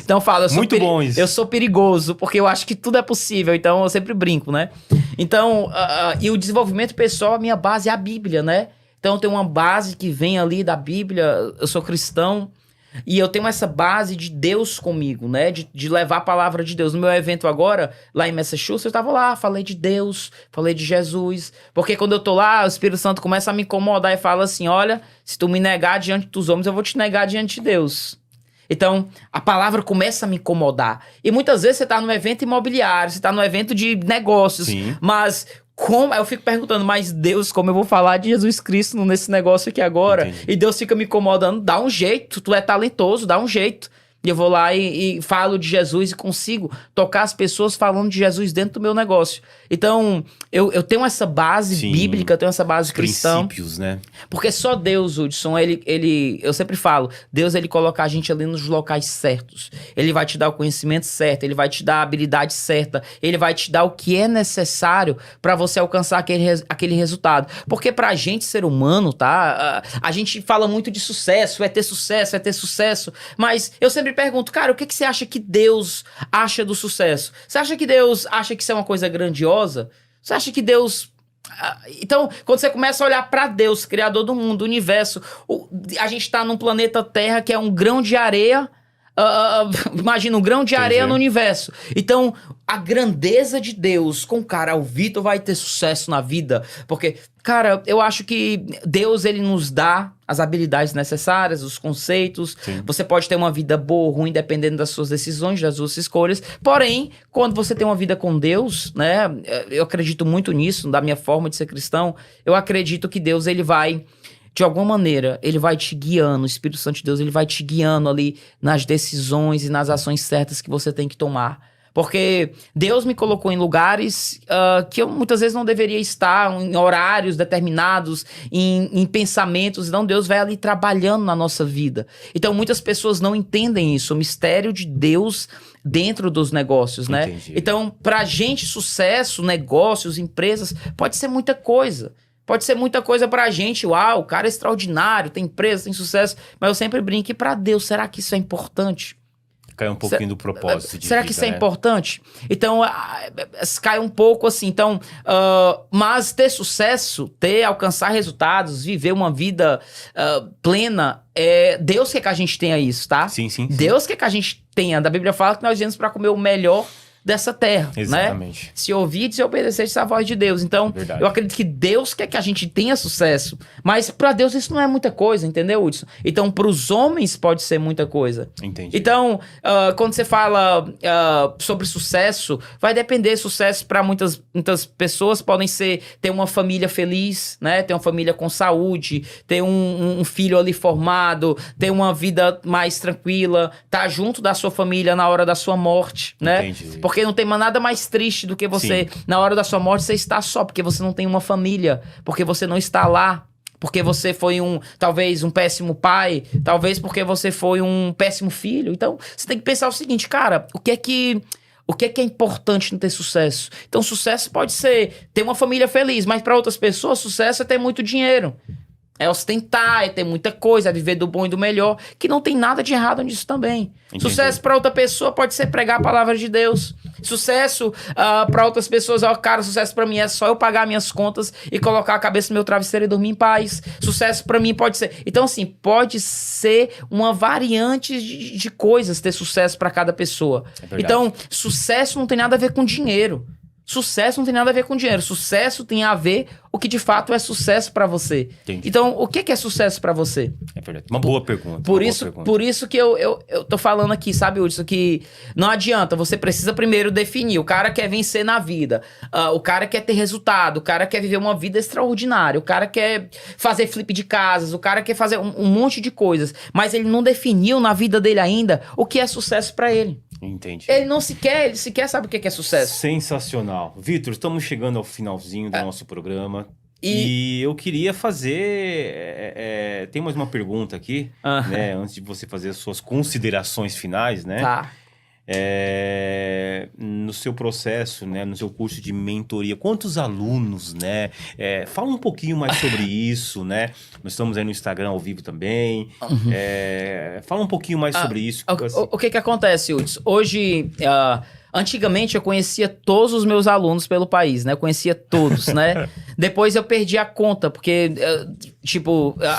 S2: Então eu falo,
S1: bom isso.
S2: Eu sou perigoso, porque eu acho que tudo é possível, então eu sempre brinco, né? Então, e o desenvolvimento pessoal, a minha base é a Bíblia, né? Então tem uma base que vem ali da Bíblia, eu sou cristão, e eu tenho essa base de Deus comigo, né? De levar a palavra de Deus. No meu evento agora, lá em Massachusetts, eu tava lá, falei de Deus, falei de Jesus. Porque quando eu tô lá, o Espírito Santo começa a me incomodar e fala assim, olha, se tu me negar diante dos homens, eu vou te negar diante de Deus. Então, a palavra começa a me incomodar. E muitas vezes você tá num evento imobiliário, você tá num evento de negócios,
S1: Sim.
S2: mas como? Eu fico perguntando, mas Deus, como eu vou falar de Jesus Cristo nesse negócio aqui agora?
S1: Entendi.
S2: E Deus fica me incomodando, dá um jeito, tu é talentoso, dá um jeito. E eu vou lá e falo de Jesus e consigo tocar as pessoas falando de Jesus dentro do meu negócio. Então, eu tenho essa base bíblica, eu tenho essa base cristã.
S1: Princípios, né?
S2: Porque só Deus, Hudson, eu sempre falo, Deus, ele coloca a gente ali nos locais certos. Ele vai te dar o conhecimento certo, ele vai te dar a habilidade certa, ele vai te dar o que é necessário para você alcançar aquele resultado. Porque pra gente, ser humano, tá? A gente fala muito de sucesso, é ter sucesso, mas eu sempre pergunto, cara, o que você acha que Deus acha do sucesso? Você acha que Deus acha que isso é uma coisa grandiosa? Você acha que Deus... Então, quando você começa a olhar pra Deus, Criador do mundo, do universo, a gente tá num planeta Terra que é um grão de areia. Imagina, um grão de areia no universo. Então, a grandeza de Deus com cara, o Vitor vai ter sucesso na vida. Porque, cara, eu acho que Deus, ele nos dá as habilidades necessárias, os conceitos.
S1: Sim.
S2: Você pode ter uma vida boa ou ruim, dependendo das suas decisões, das suas escolhas. Porém, quando você tem uma vida com Deus, né? Eu acredito muito nisso, da minha forma de ser cristão. Eu acredito que Deus, ele vai, de alguma maneira, ele vai te guiando. O Espírito Santo de Deus, ele vai te guiando ali nas decisões e nas ações certas que você tem que tomar. Porque Deus me colocou em lugares que eu muitas vezes não deveria estar, em horários determinados, em pensamentos. Então Deus vai ali trabalhando na nossa vida. Então muitas pessoas não entendem isso, o mistério de Deus dentro dos negócios, né?
S1: Entendi.
S2: Então, pra gente, sucesso, negócios, empresas, pode ser muita coisa. Pode ser muita coisa pra gente. Uau, o cara é extraordinário, tem empresa, tem sucesso. Mas eu sempre brinco, e pra Deus, será que isso é importante?
S1: Cai um pouquinho do propósito de
S2: Será
S1: vida,
S2: que isso é
S1: né?
S2: importante? Então, cai um pouco assim. Então, mas ter sucesso, alcançar resultados, viver uma vida plena, Deus quer que a gente tenha isso, tá?
S1: Sim.
S2: Deus quer que a gente tenha. A Bíblia fala que nós viemos para comer o melhor dessa terra,
S1: Exatamente.
S2: né? Se ouvir e se obedecer essa voz de Deus. Então,
S1: Verdade.
S2: eu acredito que Deus quer que a gente tenha sucesso, mas para Deus isso não é muita coisa, entendeu, Hudson? Então, para os homens pode ser muita coisa.
S1: Entendi.
S2: Então, quando você fala sobre sucesso, vai depender. Sucesso para muitas pessoas podem ser ter uma família feliz, né? Ter uma família com saúde, ter um filho ali formado, ter uma vida mais tranquila, estar junto da sua família na hora da sua morte, né?
S1: Entendi.
S2: Porque não tem nada mais triste do que você, na hora da sua morte, você estar só, porque você não tem uma família, porque você não está lá, porque você foi talvez um péssimo pai, talvez porque você foi um péssimo filho. Então, você tem que pensar o seguinte, cara, o que é importante no ter sucesso? Então, sucesso pode ser ter uma família feliz, mas para outras pessoas, sucesso é ter muito dinheiro. É ostentar, é ter muita coisa, é viver do bom e do melhor, que não tem nada de errado nisso também.
S1: Entendi.
S2: Sucesso para outra pessoa pode ser pregar a palavra de Deus. Sucesso para outras pessoas, cara, sucesso para mim é só eu pagar minhas contas e colocar a cabeça no meu travesseiro e dormir em paz. Sucesso para mim pode ser... Então, assim, pode ser uma variante de coisas ter sucesso para cada pessoa. Então, sucesso não tem nada a ver com dinheiro. Sucesso não tem nada a ver com dinheiro. Sucesso tem a ver o que de fato é sucesso pra você.
S1: Entendi.
S2: Então, o que é sucesso pra você?
S1: É verdade. Uma boa pergunta.
S2: Por isso que eu tô falando aqui, sabe, Hudson, que não adianta, você precisa primeiro definir. O cara quer vencer na vida, o cara quer ter resultado, o cara quer viver uma vida extraordinária, o cara quer fazer flip de casas, o cara quer fazer um monte de coisas, mas ele não definiu na vida dele ainda o que é sucesso pra ele.
S1: Entendi.
S2: Ele sequer sabe o que é sucesso.
S1: Sensacional. Vitor, estamos chegando ao finalzinho do nosso programa. E eu queria fazer... tem mais uma pergunta aqui, né? Antes de você fazer as suas considerações finais, né?
S2: Tá.
S1: No seu processo, né? No seu curso de mentoria, quantos alunos, né? Fala um pouquinho mais sobre isso, né? Nós estamos aí no Instagram ao vivo também. Fala um pouquinho mais sobre isso.
S2: O que acontece, Hudson? Hoje... Antigamente eu conhecia todos os meus alunos pelo país, né? Eu conhecia todos, né? Depois eu perdi a conta, porque,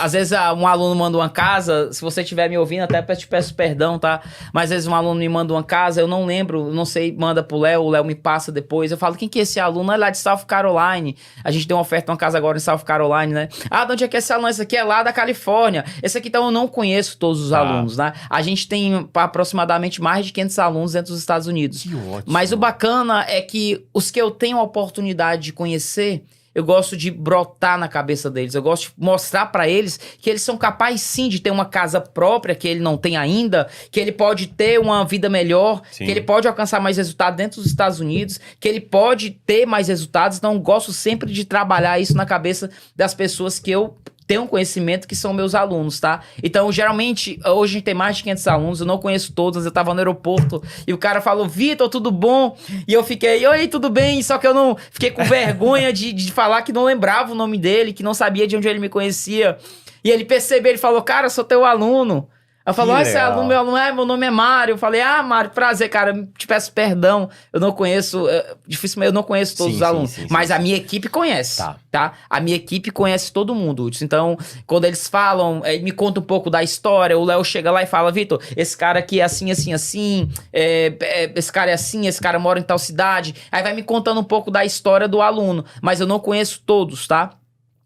S2: às vezes um aluno manda uma casa, se você estiver me ouvindo, até te peço perdão, tá? Mas às vezes um aluno me manda uma casa, eu não lembro, não sei, manda pro Léo, o Léo me passa depois. Eu falo, quem que é esse aluno? É lá de South Carolina. A gente deu uma oferta, uma casa agora em South Carolina, né? De onde é que é esse aluno? Esse aqui é lá da Califórnia. Esse aqui, então, eu não conheço todos os alunos, né? A gente tem aproximadamente mais de 500 alunos dentro dos Estados Unidos.
S1: Que ótimo.
S2: Mas o bacana é que os que eu tenho a oportunidade de conhecer, eu gosto de brotar na cabeça deles. Eu gosto de mostrar pra eles que eles são capazes sim de ter uma casa própria que ele não tem ainda, que ele pode ter uma vida melhor,
S1: Sim.
S2: que ele pode alcançar mais resultados dentro dos Estados Unidos, que ele pode ter mais resultados. Então, eu gosto sempre de trabalhar isso na cabeça das pessoas que eu tenho conhecimento, que são meus alunos, tá? Então, geralmente, hoje a gente tem mais de 500 alunos, eu não conheço todos, eu tava no aeroporto e o cara falou, Vitor, tudo bom? E eu fiquei, oi, tudo bem? Só que eu não fiquei com vergonha de falar que não lembrava o nome dele, que não sabia de onde ele me conhecia. E ele percebeu, ele falou, cara, eu sou teu aluno. Eu falei, esse é aluno, meu nome é Mário. Eu falei, Mário, prazer, cara, te peço perdão. Eu não conheço, dificilmente eu não conheço todos os alunos. Mas a minha equipe conhece, tá? A minha equipe conhece todo mundo. Então, quando eles falam, me conta um pouco da história, o Léo chega lá e fala, Vitor, esse cara aqui é assim, assim, assim, esse cara é assim, esse cara mora em tal cidade. Aí vai me contando um pouco da história do aluno, mas eu não conheço todos, tá?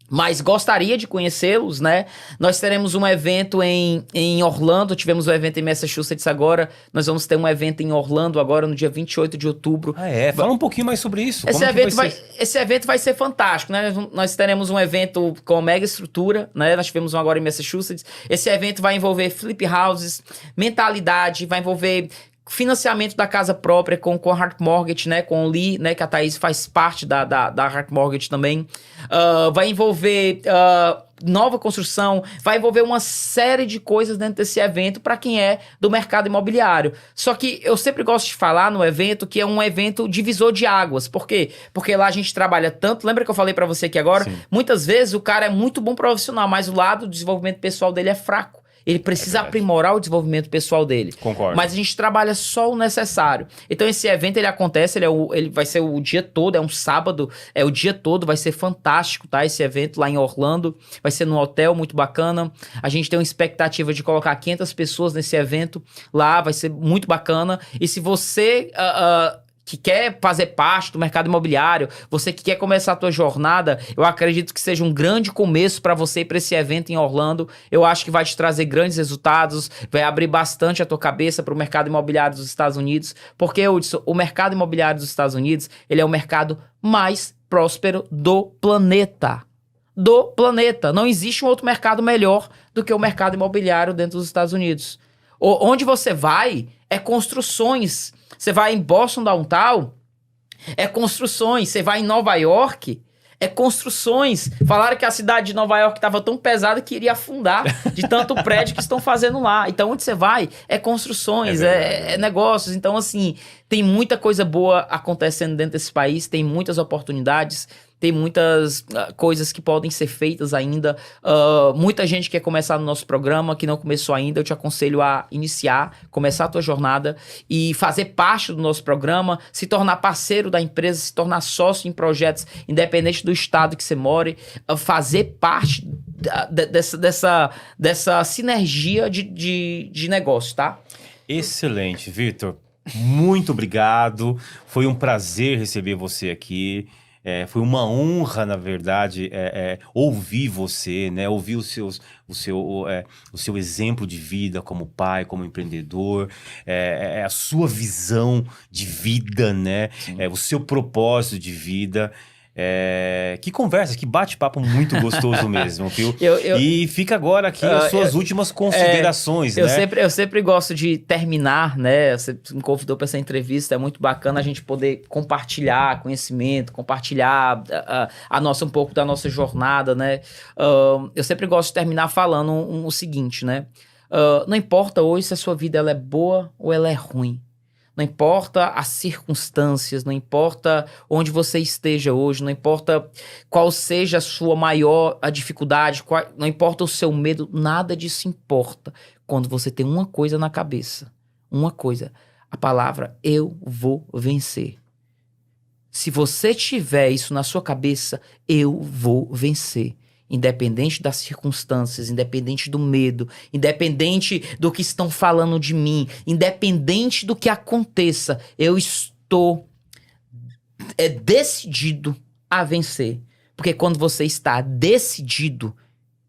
S2: mas gostaria de conhecê-los, né? Nós teremos um evento em Orlando, tivemos um evento em Massachusetts agora, nós vamos ter um evento em Orlando agora no dia 28 de outubro.
S1: Ah, é? Fala um pouquinho mais sobre isso.
S2: Esse evento vai ser fantástico, né? Nós teremos um evento com mega estrutura, né? Nós tivemos um agora em Massachusetts. Esse evento vai envolver flip houses, mentalidade, vai envolver financiamento da casa própria com a Heart Mortgage, né? Com o Lee, né? Que a Thaís faz parte da Heart Mortgage também. Vai envolver nova construção, vai envolver uma série de coisas dentro desse evento para quem é do mercado imobiliário. Só que eu sempre gosto de falar no evento que é um evento divisor de águas. Por quê? Porque lá a gente trabalha tanto. Lembra que eu falei para você aqui agora? Sim. Muitas vezes o cara é muito bom profissional, mas o lado do desenvolvimento pessoal dele é fraco. Ele precisa aprimorar o desenvolvimento pessoal dele.
S1: Concordo.
S2: Mas a gente trabalha só o necessário. Então esse evento, ele acontece, ele vai ser o dia todo, é um sábado, é o dia todo, vai ser fantástico, tá? Esse evento lá em Orlando, vai ser num hotel muito bacana. A gente tem uma expectativa de colocar 500 pessoas nesse evento lá, vai ser muito bacana. E se você... que quer fazer parte do mercado imobiliário, você que quer começar a tua jornada, eu acredito que seja um grande começo para você ir para esse evento em Orlando. Eu acho que vai te trazer grandes resultados, vai abrir bastante a tua cabeça para o mercado imobiliário dos Estados Unidos, porque, Hudson, o mercado imobiliário dos Estados Unidos, ele é o mercado mais próspero do planeta. Do planeta. Não existe um outro mercado melhor do que o mercado imobiliário dentro dos Estados Unidos. Onde você vai é construções. Você vai em Boston Downtown, é construções. Você vai em Nova York, é construções. Falaram que a cidade de Nova York estava tão pesada que iria afundar de tanto prédio que estão fazendo lá. Então, onde você vai é construções, é negócios. Então, assim, tem muita coisa boa acontecendo dentro desse país, tem muitas oportunidades, tem muitas coisas que podem ser feitas ainda. Muita gente quer começar no nosso programa, que não começou ainda. Eu te aconselho a iniciar, começar a tua jornada e fazer parte do nosso programa, se tornar parceiro da empresa, se tornar sócio em projetos, independente do estado que você more, fazer parte dessa sinergia de negócio, tá?
S1: Excelente, Vitor. Muito obrigado. Foi um prazer receber você aqui. Foi uma honra, na verdade, ouvir você, né? Ouvir o seu exemplo de vida como pai, como empreendedor, a sua visão de vida, né? O seu propósito de vida. Que conversa, que bate-papo muito gostoso mesmo, viu? E fica agora aqui as suas últimas considerações, né?
S2: Eu sempre gosto de terminar, né? Você me convidou para essa entrevista, é muito bacana a gente poder compartilhar conhecimento, compartilhar um pouco da nossa jornada, né? Eu sempre gosto de terminar falando o seguinte, né? Não importa hoje se a sua vida ela é boa ou ela é ruim. Não importa as circunstâncias, não importa onde você esteja hoje, não importa qual seja a sua maior dificuldade, não importa o seu medo, nada disso importa. Quando você tem uma coisa na cabeça, uma coisa, a palavra eu vou vencer. Se você tiver isso na sua cabeça, eu vou vencer. Independente das circunstâncias, independente do medo, independente do que estão falando de mim, independente do que aconteça, eu estou decidido a vencer. Porque quando você está decidido,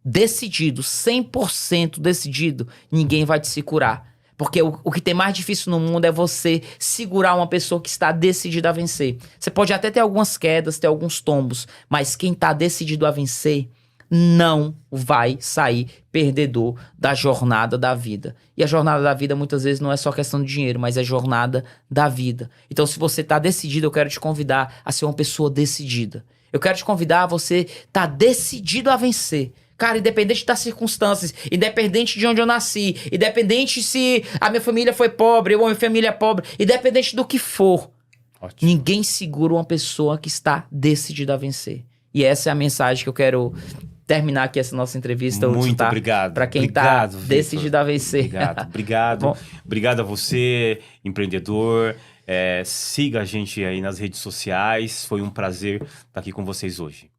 S2: 100% decidido, ninguém vai te segurar. Porque o que tem mais difícil no mundo é você segurar uma pessoa que está decidida a vencer. Você pode até ter algumas quedas, ter alguns tombos, mas quem está decidido a vencer não vai sair perdedor da jornada da vida. E a jornada da vida muitas vezes não é só questão de dinheiro, mas é jornada da vida. Então, se você está decidido, eu quero te convidar a ser uma pessoa decidida. Eu quero te convidar a você estar decidido a vencer. Cara, independente das circunstâncias, independente de onde eu nasci, independente se a minha família foi pobre ou a minha família é pobre, independente do que for, ótimo, ninguém segura uma pessoa que está decidida a vencer. E essa é a mensagem que eu quero terminar aqui essa nossa entrevista.
S1: Muito obrigado.
S2: Para quem está decidido a vencer.
S1: Obrigado. Obrigado a você, empreendedor. Siga a gente aí nas redes sociais. Foi um prazer estar aqui com vocês hoje.